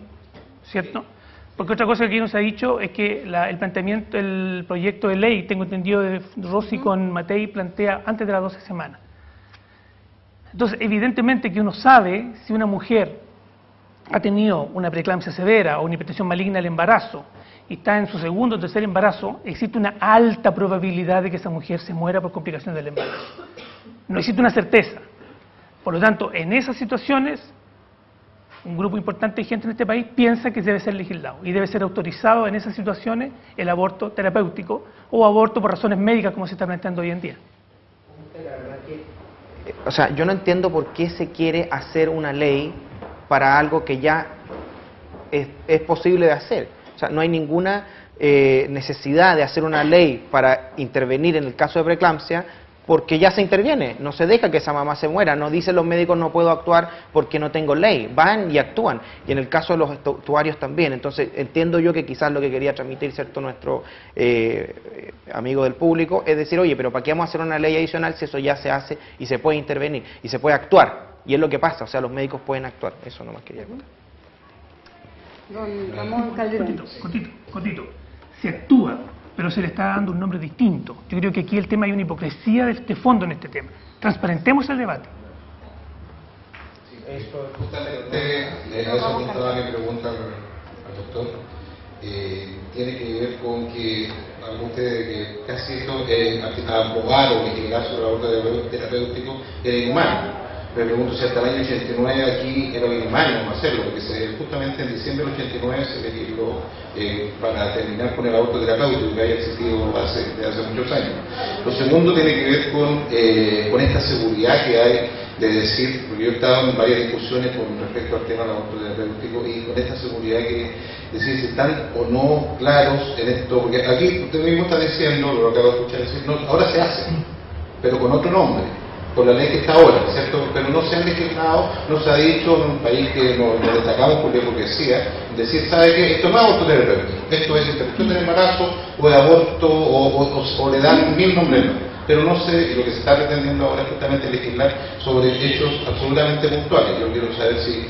¿cierto? Porque otra cosa que aquí nos ha dicho es que el planteamiento, el proyecto de ley, tengo entendido de Rossi con Matei, plantea antes de las 12 semanas. Entonces, evidentemente que uno sabe si una mujer ha tenido una preeclampsia severa o una hipertensión maligna al embarazo y está en su segundo o tercer embarazo, existe una alta probabilidad de que esa mujer se muera por complicaciones del embarazo. No existe una certeza. Por lo tanto, en esas situaciones, un grupo importante de gente en este país piensa que debe ser legislado y debe ser autorizado en esas situaciones el aborto terapéutico o aborto por razones médicas, como se está planteando hoy en día. O sea, yo no entiendo por qué se quiere hacer una ley para algo que ya es posible de hacer. O sea, no hay ninguna necesidad de hacer una ley para intervenir en el caso de preeclampsia, porque ya se interviene, no se deja que esa mamá se muera, no dicen los médicos no puedo actuar porque no tengo ley, van y actúan, y en el caso de los tuarios también. Entonces entiendo yo que quizás lo que quería transmitir, ¿cierto?, nuestro amigo del público, es decir, oye, pero ¿para qué vamos a hacer una ley adicional si eso ya se hace y se puede intervenir y se puede actuar? Y es lo que pasa, o sea, los médicos pueden actuar, eso nomás quería contar. don Ramón Calderón. Cortito. Se actúa, pero se le está dando un nombre distinto. Yo creo que aquí el tema hay una hipocresía de fondo en este tema. Transparentemos el debate. Eso justamente, eso apuntaba mi pregunta al doctor. Tiene que ver con que habló usted de que casi esto aprobar o legislar sobre el aborto terapéutico era inhumano. Me pregunto si hasta el año 89 aquí era inhumano hacerlo, porque justamente en diciembre del 89 se legisló para terminar con el aborto terapéutico que había existido desde hace muchos años. Lo segundo tiene que ver con esta seguridad que hay de decir, porque yo he estado en varias discusiones con respecto al tema del aborto terapéutico y con esta seguridad que decir si están o no claros en esto, porque aquí usted mismo está diciendo, lo acabo de escuchar decir, no, ahora se hace, pero con otro nombre, con la ley que está ahora, ¿cierto? Pero no se han legislado, no se ha dicho en un país que nos destacamos por la hipocresía, decir, ¿sabe qué? Esto no es aborto terapéutico, esto es interrupción del embarazo o de aborto o le dan 1000 nombres, pero no sé, y lo que se está pretendiendo ahora es justamente legislar sobre hechos absolutamente puntuales. Yo quiero saber si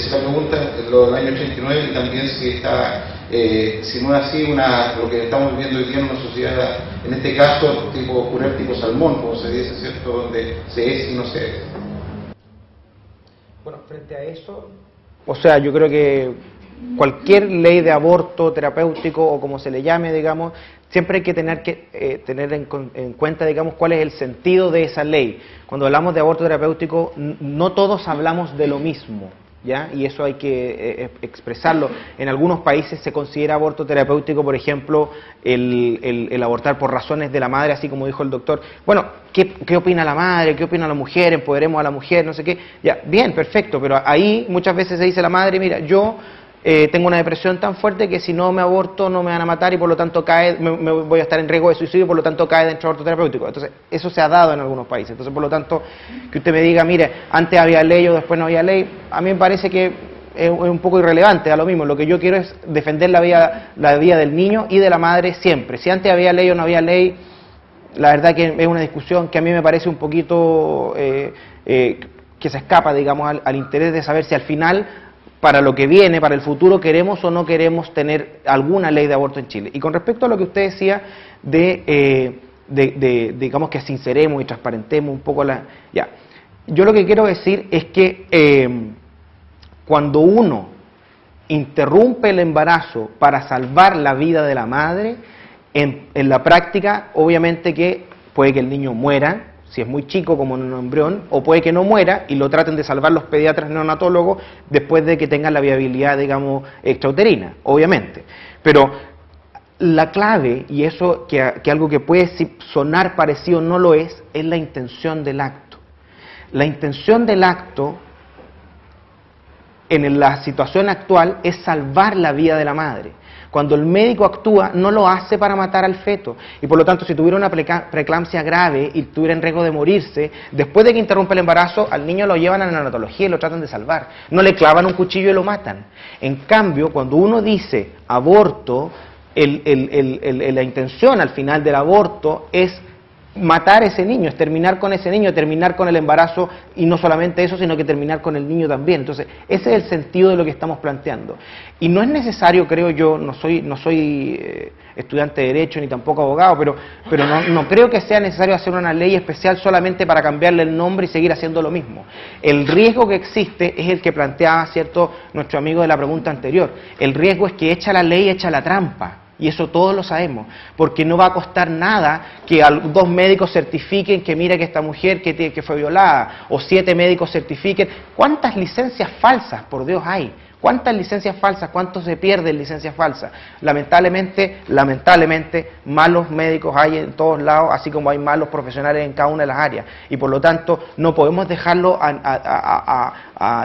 la pregunta es lo del año 89 y también si está, si no es así, lo que estamos viviendo hoy día en una sociedad, en este caso, tipo curar tipo salmón, como se dice, ¿cierto?, donde se es y no se es. Bueno, frente a eso, o sea, yo creo que cualquier ley de aborto terapéutico o como se le llame, digamos, siempre hay que tener en cuenta, digamos, cuál es el sentido de esa ley. Cuando hablamos de aborto terapéutico, no todos hablamos de lo mismo, ¿ya? Y eso hay que expresarlo. En algunos países se considera aborto terapéutico, por ejemplo, el abortar por razones de la madre, así como dijo el doctor. Bueno, ¿qué opina la madre? ¿Qué opina la mujer? Empoderemos a la mujer, no sé qué. Ya, bien, perfecto, pero ahí muchas veces se dice la madre, mira, yo tengo una depresión tan fuerte que si no me aborto no me van a matar y por lo tanto me voy a estar en riesgo de suicidio y por lo tanto cae dentro del aborto terapéutico. Entonces, eso se ha dado en algunos países. Entonces, por lo tanto, que usted me diga, mire, antes había ley o después no había ley, a mí me parece que es un poco irrelevante, a lo mismo. Lo que yo quiero es defender la vida del niño y de la madre siempre. Si antes había ley o no había ley, la verdad que es una discusión que a mí me parece un poquito que se escapa, digamos, al interés de saber si al final, para lo que viene, para el futuro, queremos o no queremos tener alguna ley de aborto en Chile. Y con respecto a lo que usted decía digamos que sinceremos y transparentemos un poco yo lo que quiero decir es que cuando uno interrumpe el embarazo para salvar la vida de la madre, en la práctica, obviamente que puede que el niño muera, si es muy chico como en un embrión, o puede que no muera y lo traten de salvar los pediatras neonatólogos después de que tengan la viabilidad, digamos, extrauterina, obviamente. Pero la clave, y eso que algo que puede sonar parecido no lo es la intención del acto. La intención del acto en la situación actual es salvar la vida de la madre. Cuando el médico actúa, no lo hace para matar al feto. Y por lo tanto, si tuviera una preeclampsia grave y tuviera en riesgo de morirse, después de que interrumpe el embarazo, al niño lo llevan a la neonatología y lo tratan de salvar. No le clavan un cuchillo y lo matan. En cambio, cuando uno dice aborto, la intención al final del aborto es matar a ese niño, es terminar con ese niño, terminar con el embarazo, y no solamente eso, sino que terminar con el niño también. Entonces, ese es el sentido de lo que estamos planteando. Y no es necesario, creo yo, no soy estudiante de Derecho ni tampoco abogado, pero no creo que sea necesario hacer una ley especial solamente para cambiarle el nombre y seguir haciendo lo mismo. El riesgo que existe es el que planteaba, ¿cierto?, nuestro amigo de la pregunta anterior. El riesgo es que echa la ley, echa la trampa. Y eso todos lo sabemos, porque no va a costar nada que 2 médicos certifiquen que mira que esta mujer que fue violada, o 7 médicos certifiquen. ¿Cuántas licencias falsas, por Dios, hay? ¿Cuántas licencias falsas? ¿Cuántos se pierden licencias falsas? Lamentablemente, malos médicos hay en todos lados, así como hay malos profesionales en cada una de las áreas. Y por lo tanto, no podemos dejarlo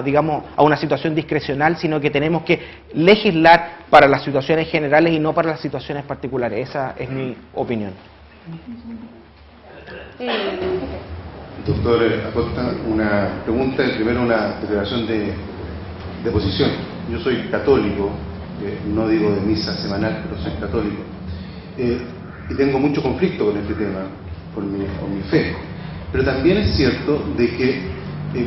digamos, a una situación discrecional, sino que tenemos que legislar para las situaciones generales y no para las situaciones particulares. Esa es mi opinión. Doctor Acosta, una pregunta, primero una declaración de posición. Yo soy católico, no digo de misa semanal, pero soy católico, y tengo mucho conflicto con este tema, por mi fe. Pero también es cierto de que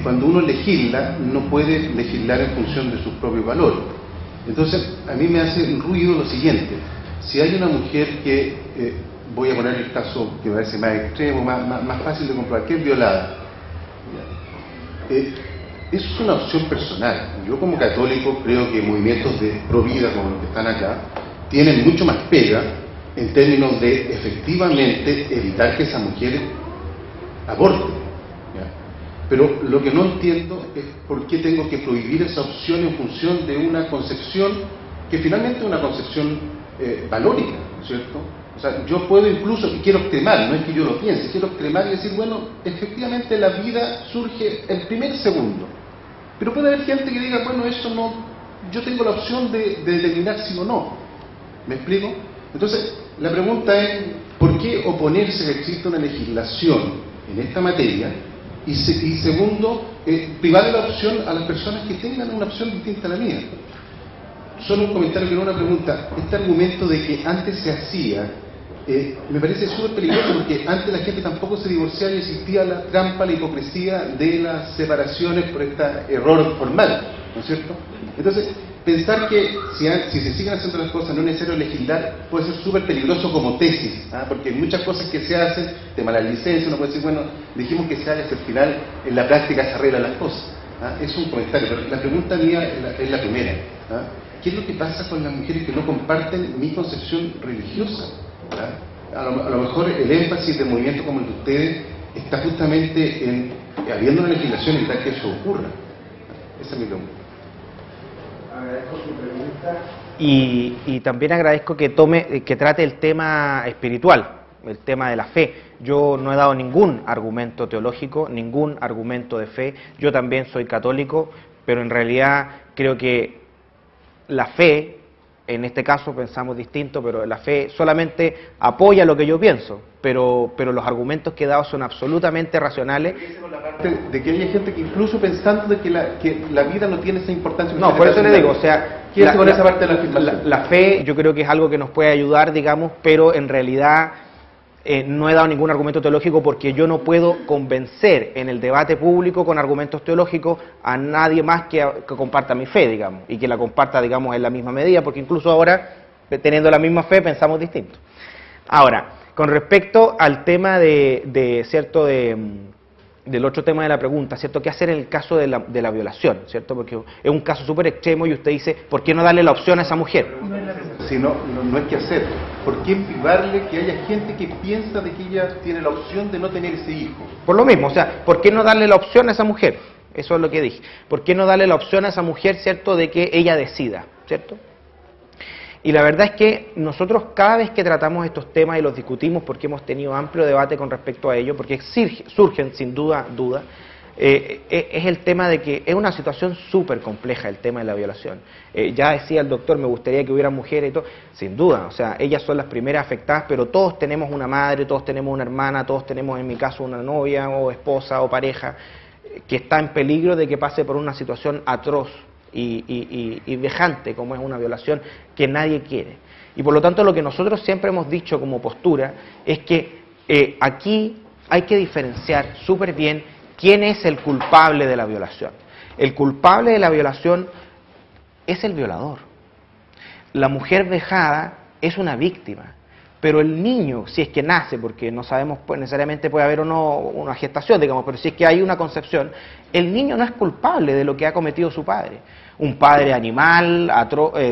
cuando uno legisla, no puede legislar en función de sus propios valores. Entonces, a mí me hace ruido lo siguiente: si hay una mujer que, voy a poner el caso que me parece más extremo, más fácil de comprobar, que es violada, eso es una opción personal. Yo como católico creo que movimientos de pro vida como los que están acá tienen mucho más pega en términos de efectivamente evitar que esa mujer aborte, ¿ya? Pero lo que no entiendo es por qué tengo que prohibir esa opción en función de una concepción que finalmente es una concepción valórica, ¿no es cierto? O sea, yo puedo incluso, y quiero extremar, no es que yo lo piense, quiero extremar y decir, bueno, efectivamente la vida surge el primer segundo, pero puede haber gente que diga, bueno, eso no, yo tengo la opción de determinar sí o no. ¿Me explico? Entonces, la pregunta es, ¿por qué oponerse a que exista una legislación en esta materia? Y segundo, privar la opción a las personas que tengan una opción distinta a la mía. Solo un comentario que no una pregunta. Este argumento de que antes se hacía, me parece súper peligroso, porque antes la gente tampoco se divorciaba y existía la trampa, la hipocresía de las separaciones por este error formal, ¿no es cierto? Entonces, pensar que si se siguen haciendo las cosas no es necesario legislar puede ser súper peligroso como tesis, porque muchas cosas que se hacen, tema de la licencia, uno puede decir, bueno, dijimos que se haga, al final en la práctica se arreglan las cosas. Es un comentario, pero la pregunta mía es la primera. ¿Qué es lo que pasa con las mujeres que no comparten mi concepción religiosa? A lo mejor el énfasis de movimientos como el de ustedes está justamente en habiendo una legislación evitar que eso ocurra. Esa es mi pregunta. Agradezco su pregunta. Y también agradezco que trate el tema espiritual, el tema de la fe. Yo no he dado ningún argumento teológico, ningún argumento de fe. Yo también soy católico, pero en realidad creo que la fe, en este caso pensamos distinto, pero la fe solamente apoya lo que yo pienso, pero los argumentos que he dado son absolutamente racionales. De que hay gente que incluso pensando de que la vida no tiene esa importancia. No, por eso le digo, o sea, esa parte de la afirmación? La fe yo creo que es algo que nos puede ayudar, digamos, pero en realidad no he dado ningún argumento teológico porque yo no puedo convencer en el debate público con argumentos teológicos a nadie más que comparta mi fe, digamos, y que la comparta, digamos, en la misma medida, porque incluso ahora, teniendo la misma fe, pensamos distinto. Ahora, con respecto al tema ¿cierto?, del otro tema de la pregunta, ¿cierto?, ¿qué hacer en el caso de la violación?, ¿cierto?, porque es un caso súper extremo y usted dice, ¿por qué no darle la opción a esa mujer? Si no hay que hacer. ¿Por qué privarle que haya gente que piensa de que ella tiene la opción de no tener ese hijo? Por lo mismo, o sea, ¿por qué no darle la opción a esa mujer? Eso es lo que dije. ¿Por qué no darle la opción a esa mujer, ¿cierto?, de que ella decida, ¿cierto? Y la verdad es que nosotros cada vez que tratamos estos temas y los discutimos, porque hemos tenido amplio debate con respecto a ello, porque surgen sin duda, es el tema de que es una situación súper compleja el tema de la violación. Ya decía el doctor, me gustaría que hubiera mujeres y todo, sin duda, o sea, ellas son las primeras afectadas, pero todos tenemos una madre, todos tenemos una hermana, todos tenemos en mi caso una novia o esposa o pareja que está en peligro de que pase por una situación atroz y vejante como es una violación que nadie quiere. Y por lo tanto lo que nosotros siempre hemos dicho como postura es que aquí hay que diferenciar súper bien quién es el culpable de la violación. El culpable de la violación es el violador. La mujer vejada es una víctima, pero el niño, si es que nace, porque no sabemos necesariamente puede haber o no una gestación, digamos, pero si es que hay una concepción, el niño no es culpable de lo que ha cometido su padre. Un padre animal,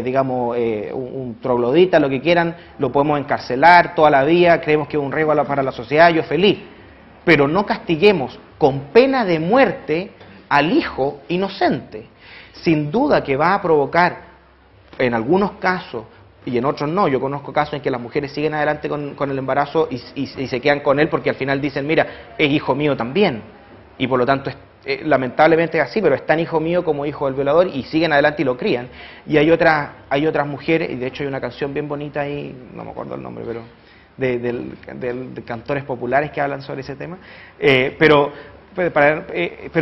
digamos, un troglodita, lo que quieran, lo podemos encarcelar toda la vida, creemos que es un riesgo para la sociedad, yo feliz. Pero no castiguemos con pena de muerte al hijo inocente. Sin duda que va a provocar, en algunos casos, y en otros no, yo conozco casos en que las mujeres siguen adelante con el embarazo y se quedan con él porque al final dicen, mira, es hijo mío también, y por lo tanto lamentablemente es así, pero es tan hijo mío como hijo del violador y siguen adelante y lo crían. Y hay otras mujeres, y de hecho hay una canción bien bonita ahí, no me acuerdo el nombre, pero de cantores populares que hablan sobre ese tema, pero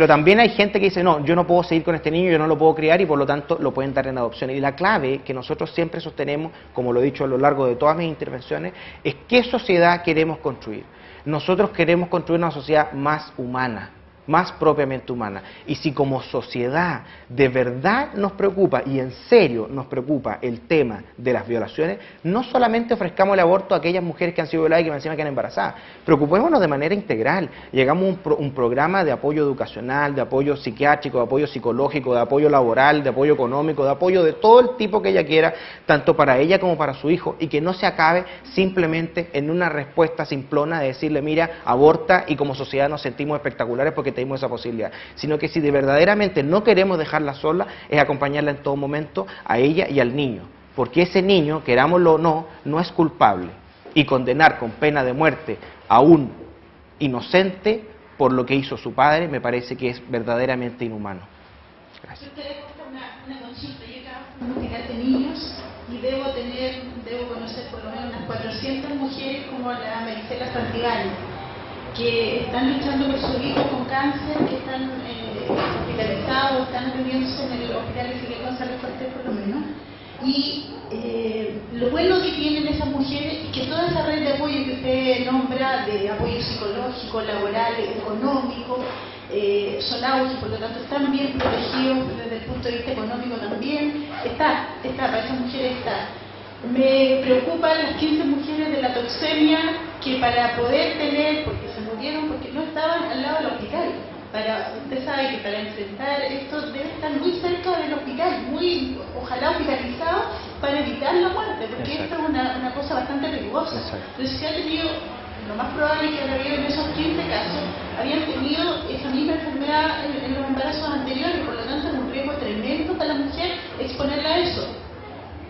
también hay gente que dice, no, yo no puedo seguir con este niño, yo no lo puedo criar y por lo tanto lo pueden dar en adopción. Y la clave que nosotros siempre sostenemos, como lo he dicho a lo largo de todas mis intervenciones, es qué sociedad queremos construir. Nosotros queremos construir una sociedad más humana, más propiamente humana. Y si como sociedad de verdad nos preocupa, y en serio nos preocupa el tema de las violaciones, no solamente ofrezcamos el aborto a aquellas mujeres que han sido violadas y que encima quedan embarazadas, preocupémonos de manera integral, llegamos a un programa de apoyo educacional, de apoyo psiquiátrico, de apoyo psicológico, de apoyo laboral, de apoyo económico, de apoyo de todo el tipo que ella quiera, tanto para ella como para su hijo, y que no se acabe simplemente en una respuesta simplona de decirle, mira, aborta, y como sociedad nos sentimos espectaculares porque tenemos esa posibilidad, sino que si de verdaderamente no queremos dejarla sola, es acompañarla en todo momento a ella y al niño, porque ese niño, querámoslo o no, no es culpable, y condenar con pena de muerte a un inocente por lo que hizo su padre me parece que es verdaderamente inhumano. Gracias. Yo quería hacer una consulta. Yo trabajo en un hospital de niños y debo conocer por lo menos unas 400 mujeres como la Marisela Santibáñez, que están luchando por su hijo con cáncer, que están hospitalizados, están atendiéndose en el hospital de Fidel González Cortés por lo menos. Y lo bueno que tienen esas mujeres es que toda esa red de apoyo que usted nombra, de apoyo psicológico, laboral, económico, son autos, por lo tanto están bien protegidos desde el punto de vista económico también, para esas mujeres está. Me preocupan las 15 mujeres de la toxemia que para poder tener, porque se murieron porque no estaban al lado del hospital. Usted sabe que para enfrentar esto debe estar muy cerca del hospital, ojalá hospitalizado para evitar la muerte, porque Exacto. esto es una cosa bastante peligrosa. Entonces se ha tenido, lo más probable es que había en esos 15 casos, habían tenido esa misma enfermedad en los embarazos anteriores, por lo tanto es un riesgo tremendo para la mujer exponerla a eso.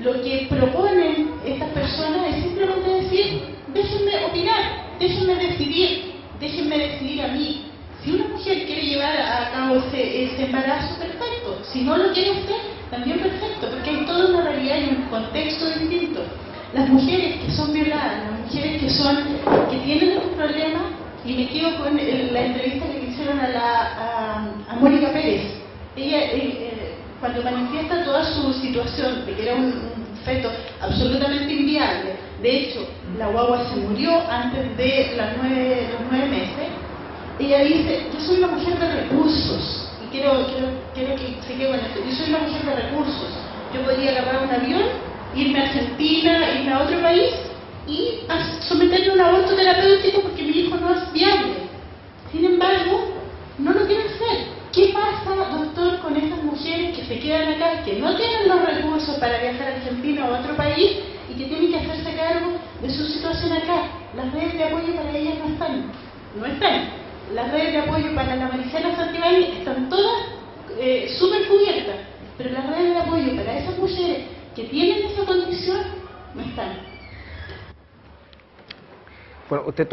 Lo que proponen estas personas es simplemente decir, déjenme opinar, déjenme decidir a mí. Si una mujer quiere llevar a cabo ese embarazo, perfecto. Si no lo quiere usted, también perfecto, porque hay toda una realidad y un contexto distinto. Las mujeres que son violadas, las mujeres que tienen estos problemas, y me quedo con la entrevista que le hicieron a Mónica Pérez. Ella, cuando manifiesta toda su situación, de que era un feto absolutamente inviable, de hecho, la guagua se murió antes de los 9 meses, ella dice, yo soy una mujer de recursos, y quiero que se quede con esto, yo soy una mujer de recursos, yo podría agarrar un avión, irme a Argentina, irme a otro país, y someterme a un aborto terapéutico porque mi hijo no es viable. Sin embargo, no lo quieren hacer. ¿Qué pasa, doctor, con esas mujeres que se quedan acá, que no tienen los recursos para viajar a Argentina o a otro país y que tienen que hacerse cargo de su situación acá? Las redes de apoyo para ellas no están. Las redes de apoyo para la Marisela Santibáñez están todas súper cubiertas, pero las redes de apoyo para esas mujeres que tienen esa condición no están. Bueno, usted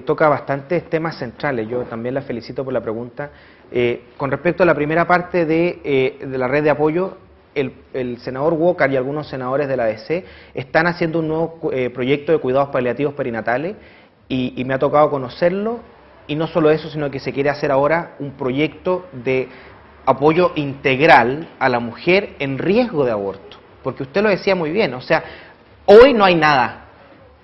toca bastantes temas centrales, yo también la felicito por la pregunta. Con respecto a la primera parte de la red de apoyo, el senador Walker y algunos senadores de la ADC están haciendo un nuevo proyecto de cuidados paliativos perinatales y me ha tocado conocerlo, y no solo eso, sino que se quiere hacer ahora un proyecto de apoyo integral a la mujer en riesgo de aborto, porque usted lo decía muy bien, o sea, hoy no hay nada.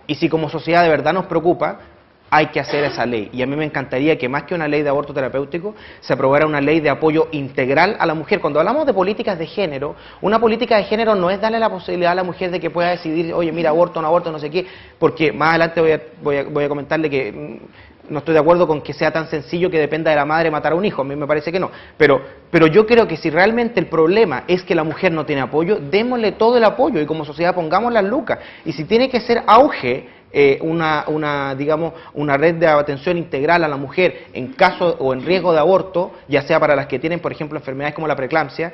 Y si como sociedad de verdad nos preocupa, hay que hacer esa ley. Y a mí me encantaría que más que una ley de aborto terapéutico, se aprobara una ley de apoyo integral a la mujer. Cuando hablamos de políticas de género, una política de género no es darle la posibilidad a la mujer de que pueda decidir, oye, mira, aborto, no aborto, no sé qué, porque más adelante voy a comentarle que no estoy de acuerdo con que sea tan sencillo que dependa de la madre matar a un hijo, a mí me parece que no. Pero yo creo que si realmente el problema es que la mujer no tiene apoyo, démosle todo el apoyo y como sociedad pongamos las lucas. Y si tiene que ser auge digamos, una red de atención integral a la mujer en caso o en riesgo de aborto, ya sea para las que tienen, por ejemplo, enfermedades como la preeclampsia,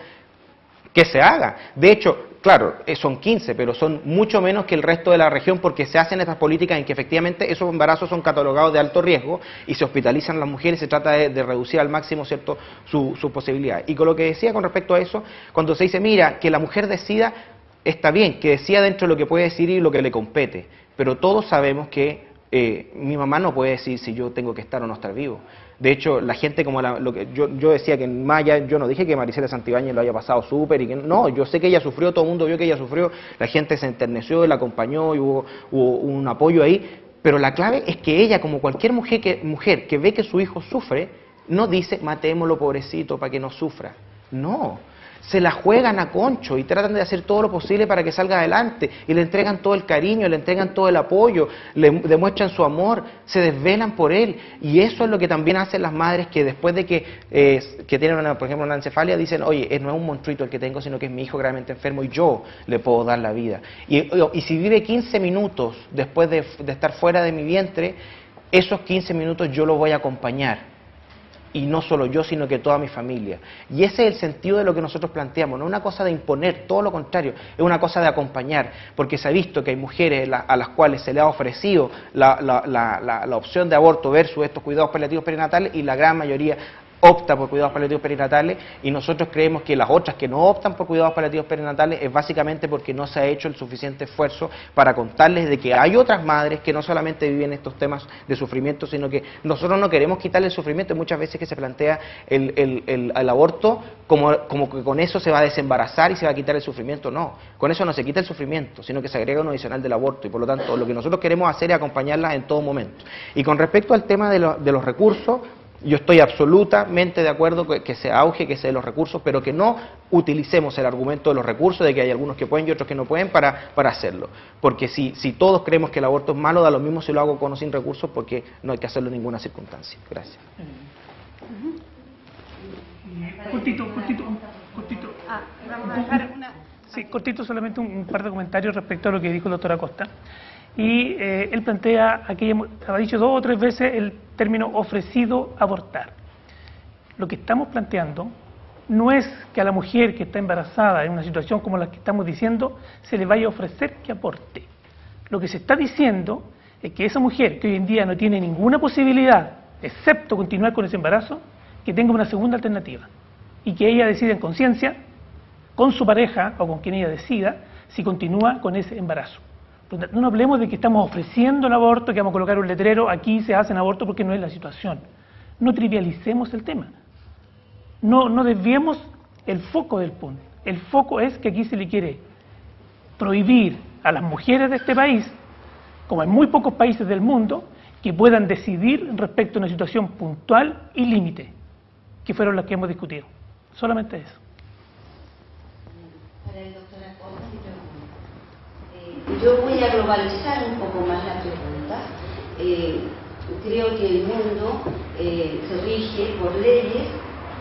que se haga. De hecho, claro, son 15, pero son mucho menos que el resto de la región porque se hacen estas políticas en que efectivamente esos embarazos son catalogados de alto riesgo y se hospitalizan las mujeres y se trata de reducir al máximo, ¿cierto?, su posibilidad. Y con lo que decía con respecto a eso, cuando se dice, mira, que la mujer decida, está bien, que decida dentro de lo que puede decidir y lo que le compete, pero todos sabemos que mi mamá no puede decir si yo tengo que estar o no estar vivo. De hecho, la gente como lo que yo decía que en Maya, yo no dije que Marisela Santibáñez lo haya pasado súper y que no, yo sé que ella sufrió, todo el mundo vio que ella sufrió, la gente se enterneció, la acompañó y hubo un apoyo ahí, pero la clave es que ella, como cualquier mujer que ve que su hijo sufre, no dice matémoslo pobrecito para que no sufra. No, se la juegan a concho y tratan de hacer todo lo posible para que salga adelante y le entregan todo el cariño, le entregan todo el apoyo, le demuestran su amor, se desvelan por él, y eso es lo que también hacen las madres que después de que tienen por ejemplo una encefalia dicen, oye, no es un monstruito el que tengo, sino que es mi hijo gravemente enfermo y yo le puedo dar la vida. Y si vive 15 minutos después de estar fuera de mi vientre, esos 15 minutos yo lo voy a acompañar. Y no solo yo, sino que toda mi familia. Y ese es el sentido de lo que nosotros planteamos, no es una cosa de imponer, todo lo contrario, es una cosa de acompañar, porque se ha visto que hay mujeres a las cuales se le ha ofrecido la opción de aborto versus estos cuidados paliativos perinatales, y la gran mayoría opta por cuidados paliativos perinatales, y nosotros creemos que las otras que no optan por cuidados paliativos perinatales es básicamente porque no se ha hecho el suficiente esfuerzo para contarles de que hay otras madres que no solamente viven estos temas de sufrimiento, sino que nosotros no queremos quitarle el sufrimiento. Muchas veces que se plantea el aborto como que con eso se va a desembarazar y se va a quitar el sufrimiento. No, con eso no se quita el sufrimiento, sino que se agrega uno adicional del aborto, y por lo tanto lo que nosotros queremos hacer es acompañarlas en todo momento. Y con respecto al tema de los recursos, yo estoy absolutamente de acuerdo que se auge, que se den los recursos, pero que no utilicemos el argumento de los recursos, de que hay algunos que pueden y otros que no pueden, para hacerlo. Porque si todos creemos que el aborto es malo, da lo mismo si lo hago con o sin recursos, porque no hay que hacerlo en ninguna circunstancia. Gracias. Cortito. Vamos a dejar una... Sí, cortito, solamente un par de comentarios respecto a lo que dijo el doctor Acosta. Y él plantea, aquí ha dicho 2 o 3 veces el término ofrecido abortar. Lo que estamos planteando no es que a la mujer que está embarazada en una situación como la que estamos diciendo se le vaya a ofrecer que aborte. Lo que se está diciendo es que esa mujer que hoy en día no tiene ninguna posibilidad, excepto continuar con ese embarazo, que tenga una segunda alternativa y que ella decida en conciencia, con su pareja o con quien ella decida, si continúa con ese embarazo. No hablemos de que estamos ofreciendo el aborto, que vamos a colocar un letrero, aquí se hacen abortos, porque no es la situación. No trivialicemos el tema. No desviemos el foco del punto. El foco es que aquí se le quiere prohibir a las mujeres de este país, como en muy pocos países del mundo, que puedan decidir respecto a una situación puntual y límite, que fueron las que hemos discutido. Solamente eso. Para el doctor Acosta, yo voy a globalizar un poco más la pregunta. Creo que el mundo se rige por leyes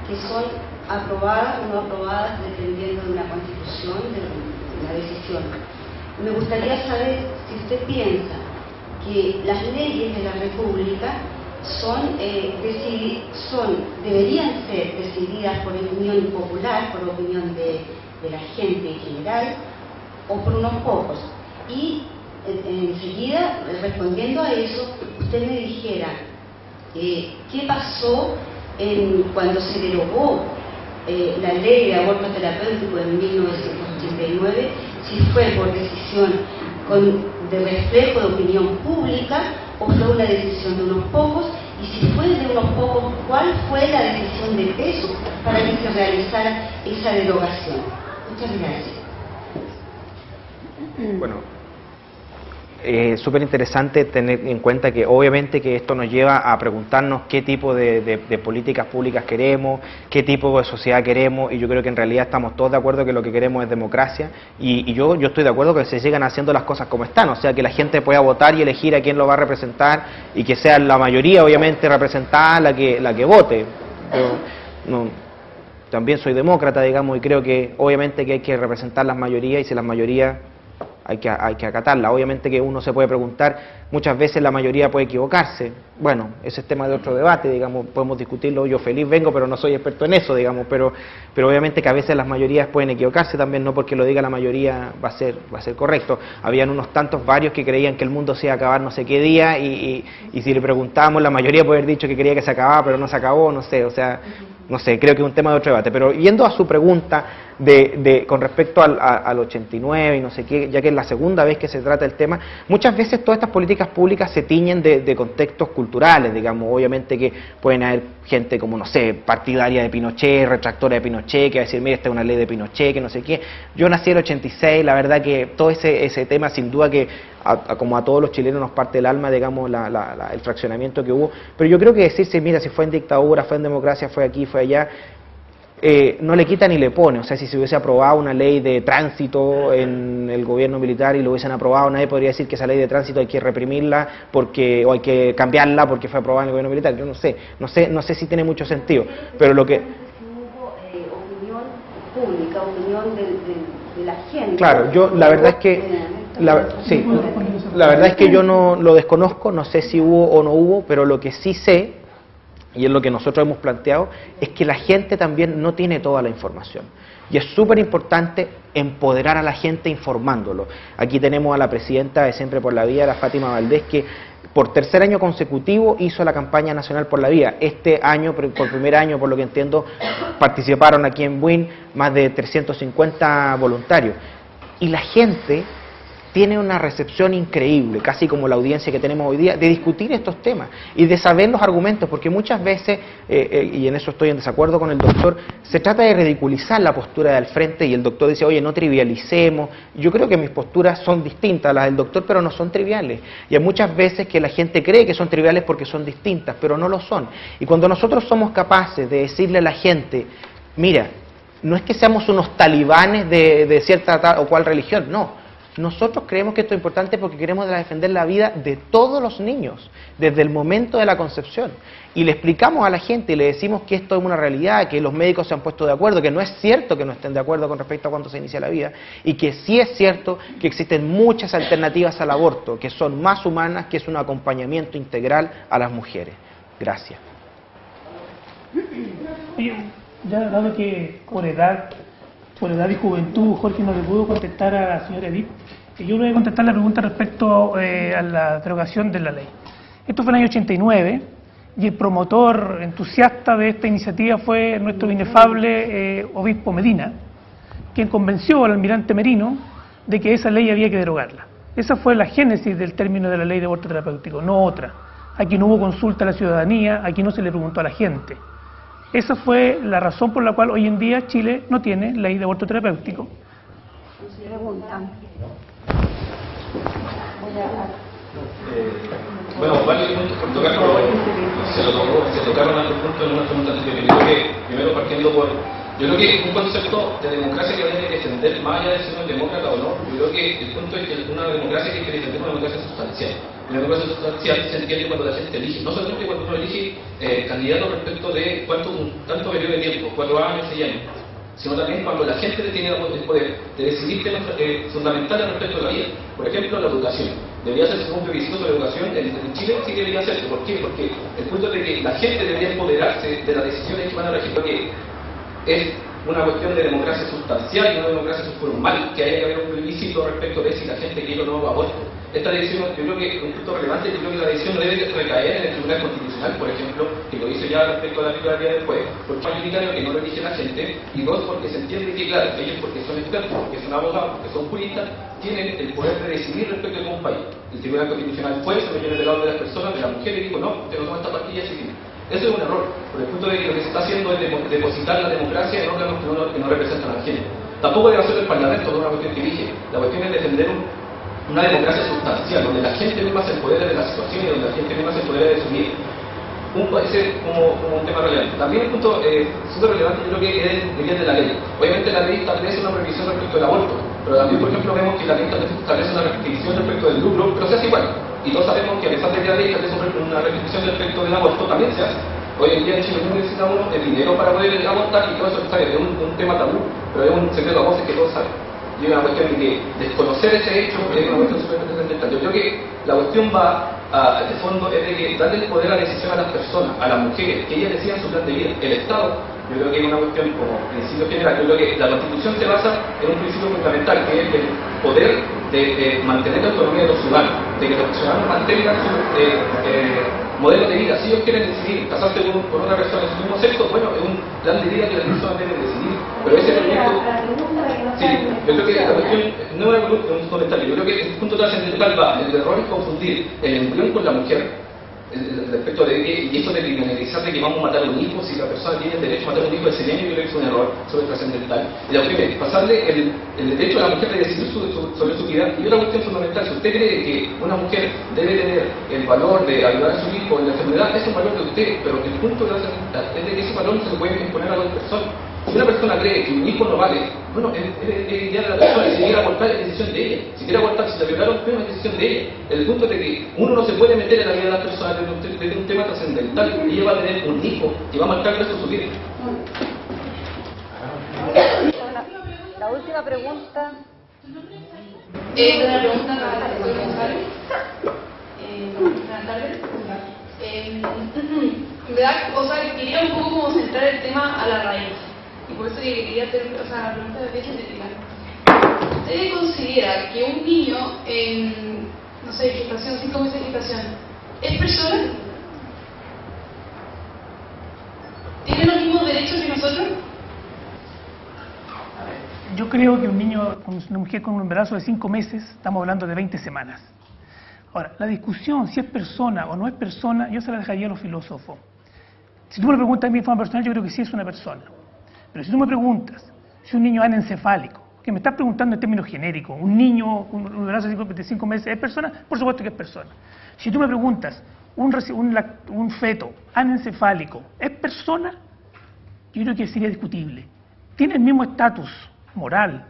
que son aprobadas o no aprobadas dependiendo de una constitución, de una decisión. Me gustaría saber si usted piensa que las leyes de la República deberían ser decididas por opinión popular, por opinión de la gente en general, o por unos pocos. Y enseguida, respondiendo a eso, usted me dijera qué pasó cuando se derogó la ley de aborto terapéutico en 1989, si fue por decisión de reflejo de opinión pública o fue una decisión de unos pocos, y si fue de unos pocos, ¿cuál fue la decisión de peso para que se realizara esa derogación? Muchas gracias. Bueno, súper interesante tener en cuenta que obviamente que esto nos lleva a preguntarnos qué tipo de políticas públicas queremos, qué tipo de sociedad queremos, y yo creo que en realidad estamos todos de acuerdo que lo que queremos es democracia, y yo estoy de acuerdo que se sigan haciendo las cosas como están, o sea, que la gente pueda votar y elegir a quién lo va a representar, y que sea la mayoría obviamente representada la que vote. Yo también soy demócrata, digamos, y creo que obviamente que hay que representar las mayorías, y si las mayorías hay que acatarla. Obviamente que uno se puede preguntar, muchas veces la mayoría puede equivocarse. Bueno, ese es tema de otro debate, digamos, podemos discutirlo, yo feliz vengo, pero no soy experto en eso, digamos, pero obviamente que a veces las mayorías pueden equivocarse también, no porque lo diga la mayoría va a ser correcto. Habían unos tantos varios que creían que el mundo se iba a acabar no sé qué día, y si le preguntábamos, la mayoría puede haber dicho que quería que se acababa, pero no se acabó, no sé, o sea, no sé, creo que es un tema de otro debate. Pero yendo a su pregunta con respecto al 89 y no sé qué, ya que es la segunda vez que se trata el tema, muchas veces todas estas políticas públicas se tiñen de contextos culturales, digamos, obviamente que pueden haber gente como, no sé, partidaria de Pinochet, retractora de Pinochet, que va a decir, mira, esta es una ley de Pinochet, que no sé qué. Yo nací en el 86, la verdad que todo ese tema, sin duda que como a todos los chilenos nos parte el alma, digamos, el fraccionamiento que hubo, pero yo creo que decirse, mira, si fue en dictadura, fue en democracia, fue aquí, fue allá, no le quita ni le pone. O sea, si se hubiese aprobado una ley de tránsito en el gobierno militar y lo hubiesen aprobado, nadie podría decir que esa ley de tránsito hay que reprimirla o hay que cambiarla porque fue aprobada en el gobierno militar. Yo no sé si tiene mucho sentido, pero lo que... Hubo opinión pública, opinión de la gente. Claro, yo la verdad es que... La verdad es que yo no lo desconozco, no sé si hubo o no hubo, pero lo que sí sé, y es lo que nosotros hemos planteado, es que la gente también no tiene toda la información. Y es súper importante empoderar a la gente informándolo. Aquí tenemos a la presidenta de Siempre por la Vida, la Fátima Valdés, que por tercer año consecutivo hizo la campaña nacional por la vida. Este año, por primer año, por lo que entiendo, participaron aquí en Buin más de 350 voluntarios. Y la gente tiene una recepción increíble, casi como la audiencia que tenemos hoy día, de discutir estos temas y de saber los argumentos, porque muchas veces, y en eso estoy en desacuerdo con el doctor, se trata de ridiculizar la postura del frente y el doctor dice, oye, no trivialicemos. Yo creo que mis posturas son distintas a las del doctor, pero no son triviales. Y hay muchas veces que la gente cree que son triviales porque son distintas, pero no lo son. Y cuando nosotros somos capaces de decirle a la gente, mira, no es que seamos unos talibanes de cierta tal o cual religión, no. Nosotros creemos que esto es importante porque queremos defender la vida de todos los niños, desde el momento de la concepción. Y le explicamos a la gente y le decimos que esto es una realidad, que los médicos se han puesto de acuerdo, que no es cierto que no estén de acuerdo con respecto a cuándo se inicia la vida, y que sí es cierto que existen muchas alternativas al aborto, que son más humanas, que es un acompañamiento integral a las mujeres. Gracias. Oye, ya dado que por edad y juventud, Jorge no le pudo contestar a la señora Edith, que yo le voy a contestar la pregunta respecto a la derogación de la ley. Esto fue en el año 89 y el promotor entusiasta de esta iniciativa fue nuestro inefable obispo Medina, quien convenció al almirante Merino de que esa ley había que derogarla. Esa fue la génesis del término de la ley de aborto terapéutico, no otra. Aquí no hubo consulta a la ciudadanía, aquí no se le preguntó a la gente. Esa fue la razón por la cual hoy en día Chile no tiene ley de aborto terapéutico. Bueno, varios puntos por tocar, pero se tocaron algunos puntos en una pregunta anterior. Yo creo que, primero partiendo por... Yo creo que un concepto de democracia que hay que defender, más allá de ser un demócrata o no, yo creo que el punto es que una democracia que hay que defender es una democracia sustancial. La democracia sustancial se entiende cuando la gente elige, no solamente cuando uno elige candidatos respecto de tanto periodo de tiempo, 4 años, 6 años, sino también cuando la gente tiene el poder de decidir temas fundamentales respecto de la vida. Por ejemplo, la educación. Debería hacerse un plebiscito sobre educación en Chile, sí que debería hacerse. ¿Por qué? Porque el punto es de que la gente debería empoderarse de las decisiones que van a regir, porque es una cuestión de democracia sustancial y no democracia formal, que haya que haber un plebiscito respecto de si la gente quiere o no aborto. Esta decisión, yo creo que es un punto relevante, yo creo que la decisión no debe recaer en el Tribunal Constitucional, por ejemplo, que lo hizo ya respecto a la titularidad del juez, porque es mayoritario que no lo elige la gente, y dos, porque se entiende que, claro, ellos porque son expertos, porque son abogados, porque son juristas, tienen el poder de decidir respecto de un país. El Tribunal Constitucional fue, se metió en el lado de las personas, de la mujer, y dijo, no, usted no toma esta pastilla, sí. Eso es un error, por el punto de que lo que se está haciendo es depositar la democracia en órganos que no representan a la gente. Tampoco debe ser el Parlamento, no es una cuestión que dije. La cuestión es defender una democracia sustancial, donde la gente misma se empodere de la situación y donde la gente misma se empodere de asumir un país como un tema relevante. También un punto súper relevante, yo creo que es el nivel de la ley. Obviamente la ley establece una prohibición respecto del aborto, pero también, por ejemplo, vemos que la ley establece una restricción respecto del lucro, pero se hace igual. Y todos sabemos que a pesar de que la ley establece una restricción respecto del aborto, también se hace. Hoy en día en Chile necesita uno el dinero para poder abortar y todo eso está bien, es un tema tabú, pero es un secreto a voces que todos saben. Y es una cuestión de que desconocer ese hecho es una cuestión súper trascendental. Yo creo que la cuestión va, de fondo, es de que darle el poder a la decisión a las personas, a las mujeres, que ellas decidan su plan de vida. El Estado, yo creo que es una cuestión como principio general. Yo creo que la Constitución se basa en un principio fundamental, que es el poder de mantener la autonomía de los ciudadanos, de que los ciudadanos mantengan modelo de vida. Si ellos quieren decidir casarse con otra persona de su mismo sexo, bueno, es un plan de vida que las personas deben decidir. Pero ese proyecto, sí, yo creo que la cuestión no es un comentario, yo creo que el punto trascendental va, el error es confundir el embrión con la mujer. Respecto de que, y esto de criminalizar de que vamos a matar a un hijo, si la persona tiene el derecho a matar a un hijo de ese niño, yo creo que es un error sobre trascendental. Y la primera, pasarle el derecho a la mujer de decidir sobre su vida. Y otra cuestión fundamental, si usted cree que una mujer debe tener el valor de ayudar a su hijo en la enfermedad, es un valor de usted, pero el punto trascendental es de que ese valor no se puede imponer a la otra persona. Si una persona cree que un hijo no vale, bueno, es idea de la persona, si quiere abortar es decisión de ella, si quiere abortar, si la violaron, es decisión de ella. El punto es de que uno no se puede meter en la vida de las personas desde un tema trascendental. Ella va a tener un hijo y va a marcar el resto de su vida. La última pregunta. Una pregunta para el doctor González. Buenas tardes. Quería un poco como centrar el tema a la raíz. Y por eso quería hacer la pregunta de genética. ¿Usted considera que un niño en, no sé, gestación, 5 meses de gestación, es persona? ¿Tiene los mismos derechos que nosotros? Yo creo que un niño, una mujer con un embarazo de 5 meses, estamos hablando de 20 semanas. Ahora, la discusión si es persona o no es persona, yo se la dejaría a los filósofos. Si tú me preguntas a mí de forma personal, yo creo que sí es una persona. Pero si tú me preguntas si un niño anencefálico, que me estás preguntando en términos genéricos, un niño con un embarazo de 5 meses, ¿es persona? Por supuesto que es persona. Si tú me preguntas, un feto anencefálico, ¿es persona? Yo creo que sería discutible. ¿Tiene el mismo estatus moral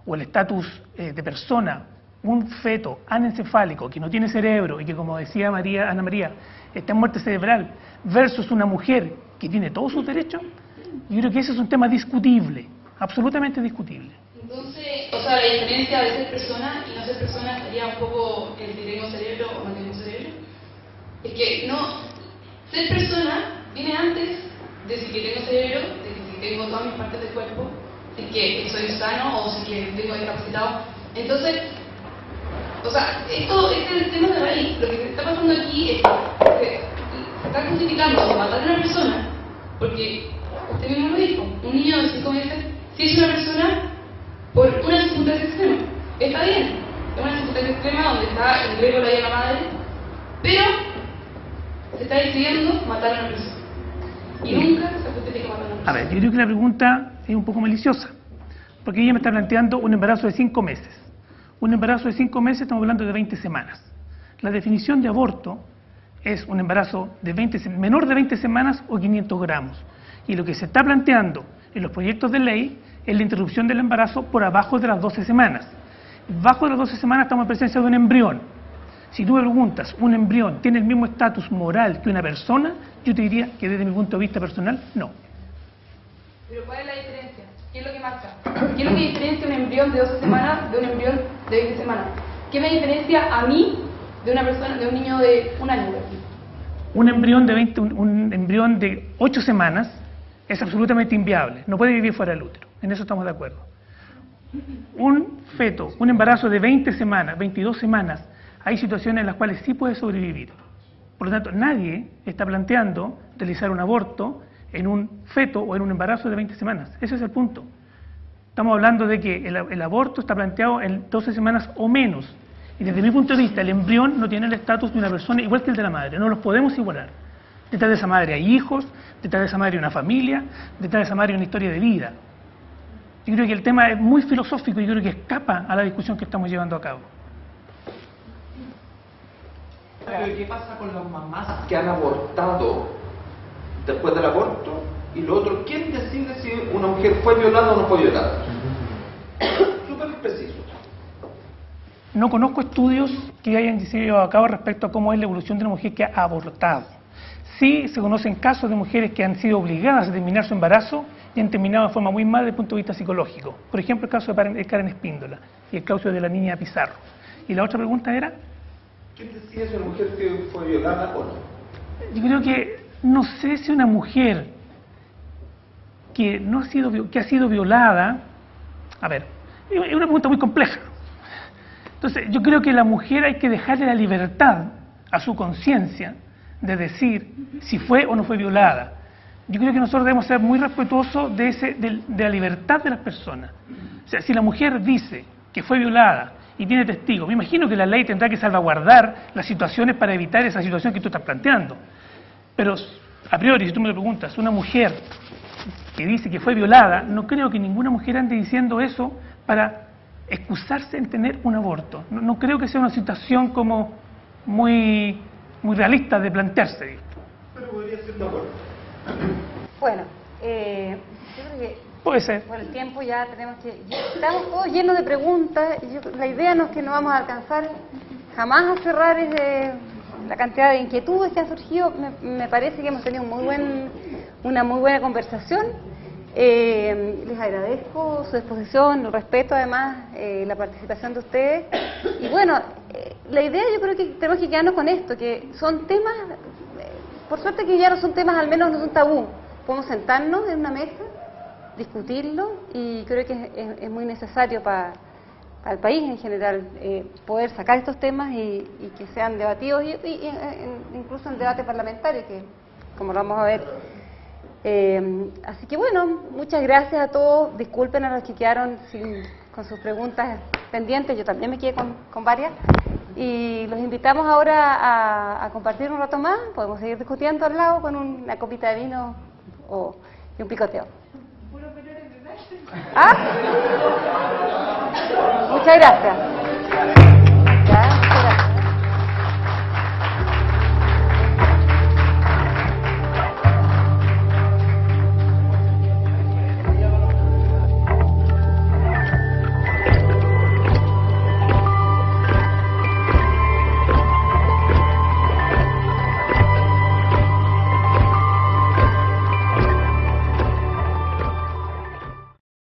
o el estatus de persona un feto anencefálico que no tiene cerebro y que, como decía Ana María, está en muerte cerebral, versus una mujer que tiene todos sus derechos? Yo creo que ese es un tema discutible, absolutamente discutible. Entonces, la diferencia de ser persona y no ser persona estaría un poco en si tengo cerebro o no tengo cerebro. Es que ser persona viene antes de si que tengo cerebro, de si tengo todas mis partes del cuerpo, de que soy sano o si que tengo discapacitado. Entonces, este es el tema de raíz. Lo que está pasando aquí es que se está justificando matar a una persona, porque usted mismo lo dijo, un niño de 5 meses, si es una persona por una circunstancia extrema, está bien, es una circunstancia extrema donde está el riesgo de la vida de la madre, pero se está decidiendo matar a una persona. Y nunca se justifica matar a una persona. A ver, yo creo que la pregunta es un poco maliciosa, porque ella me está planteando un embarazo de 5 meses. Un embarazo de 5 meses, estamos hablando de 20 semanas. La definición de aborto es un embarazo de menor de 20 semanas o 500 gramos. Y lo que se está planteando en los proyectos de ley es la interrupción del embarazo por abajo de las 12 semanas. Bajo de las 12 semanas estamos en presencia de un embrión. Si tú me preguntas, ¿un embrión tiene el mismo estatus moral que una persona? Yo te diría que desde mi punto de vista personal, no. ¿Pero cuál es la diferencia? ¿Qué es lo que marca? ¿Qué es lo que diferencia un embrión de 12 semanas de un embrión de 20 semanas? ¿Qué me diferencia a mí de una persona, de un niño de 1 año? Un embrión de 8 semanas es absolutamente inviable, no puede vivir fuera del útero, en eso estamos de acuerdo. Un feto, un embarazo de 20 semanas, 22 semanas, hay situaciones en las cuales sí puede sobrevivir. Por lo tanto, nadie está planteando realizar un aborto en un feto o en un embarazo de 20 semanas. Ese es el punto. Estamos hablando de que el aborto está planteado en 12 semanas o menos. Y desde mi punto de vista, el embrión no tiene el estatus de una persona igual que el de la madre. No los podemos igualar. Detrás de esa madre hay hijos, detrás de esa madre hay una familia, detrás de esa madre hay una historia de vida. Yo creo que el tema es muy filosófico y yo creo que escapa a la discusión que estamos llevando a cabo. ¿Qué pasa con las mamás que han abortado después del aborto? Y lo otro, ¿quién decide si una mujer fue violada o no fue violada? Súper preciso. No conozco estudios que hayan llevado a cabo respecto a cómo es la evolución de una mujer que ha abortado. Sí se conocen casos de mujeres que han sido obligadas a terminar su embarazo y han terminado de forma muy mal desde el punto de vista psicológico. Por ejemplo, el caso de Karen Espíndola y el caso de la niña Pizarro. Y la otra pregunta era... ¿Quién decide si una mujer fue violada o no? Yo creo que no sé si una mujer que ha sido violada... A ver, es una pregunta muy compleja. Entonces, yo creo que la mujer hay que dejarle la libertad a su conciencia de decir si fue o no fue violada. Yo creo que nosotros debemos ser muy respetuosos de la libertad de las personas. O sea, si la mujer dice que fue violada y tiene testigos, me imagino que la ley tendrá que salvaguardar las situaciones para evitar esa situación que tú estás planteando. Pero, a priori, si tú me lo preguntas, una mujer que dice que fue violada, no creo que ninguna mujer ande diciendo eso para excusarse en tener un aborto. No creo que sea una situación como muy realista de plantearse. Pero podría ser un aborto. Bueno, yo creo que puede ser. Por el tiempo ya tenemos que... Estamos todos llenos de preguntas. La idea no es que no vamos a alcanzar jamás a cerrar la cantidad de inquietudes que han surgido. Me parece que hemos tenido una muy buena conversación. Les agradezco su disposición, el respeto, además, la participación de ustedes. Y bueno, la idea yo creo que tenemos que quedarnos con esto, que son temas, por suerte que ya no son temas, al menos no son tabú. Podemos sentarnos en una mesa, discutirlo, y creo que es muy necesario para el país en general poder sacar estos temas y que sean debatidos, incluso en debate parlamentario, que como lo vamos a ver. Así que bueno, muchas gracias a todos. Disculpen a los que quedaron con sus preguntas pendientes, yo también me quedé con varias, y los invitamos ahora a compartir un rato más. Podemos seguir discutiendo al lado con una copita de vino y un picoteo. ¿Ah? Muchas gracias.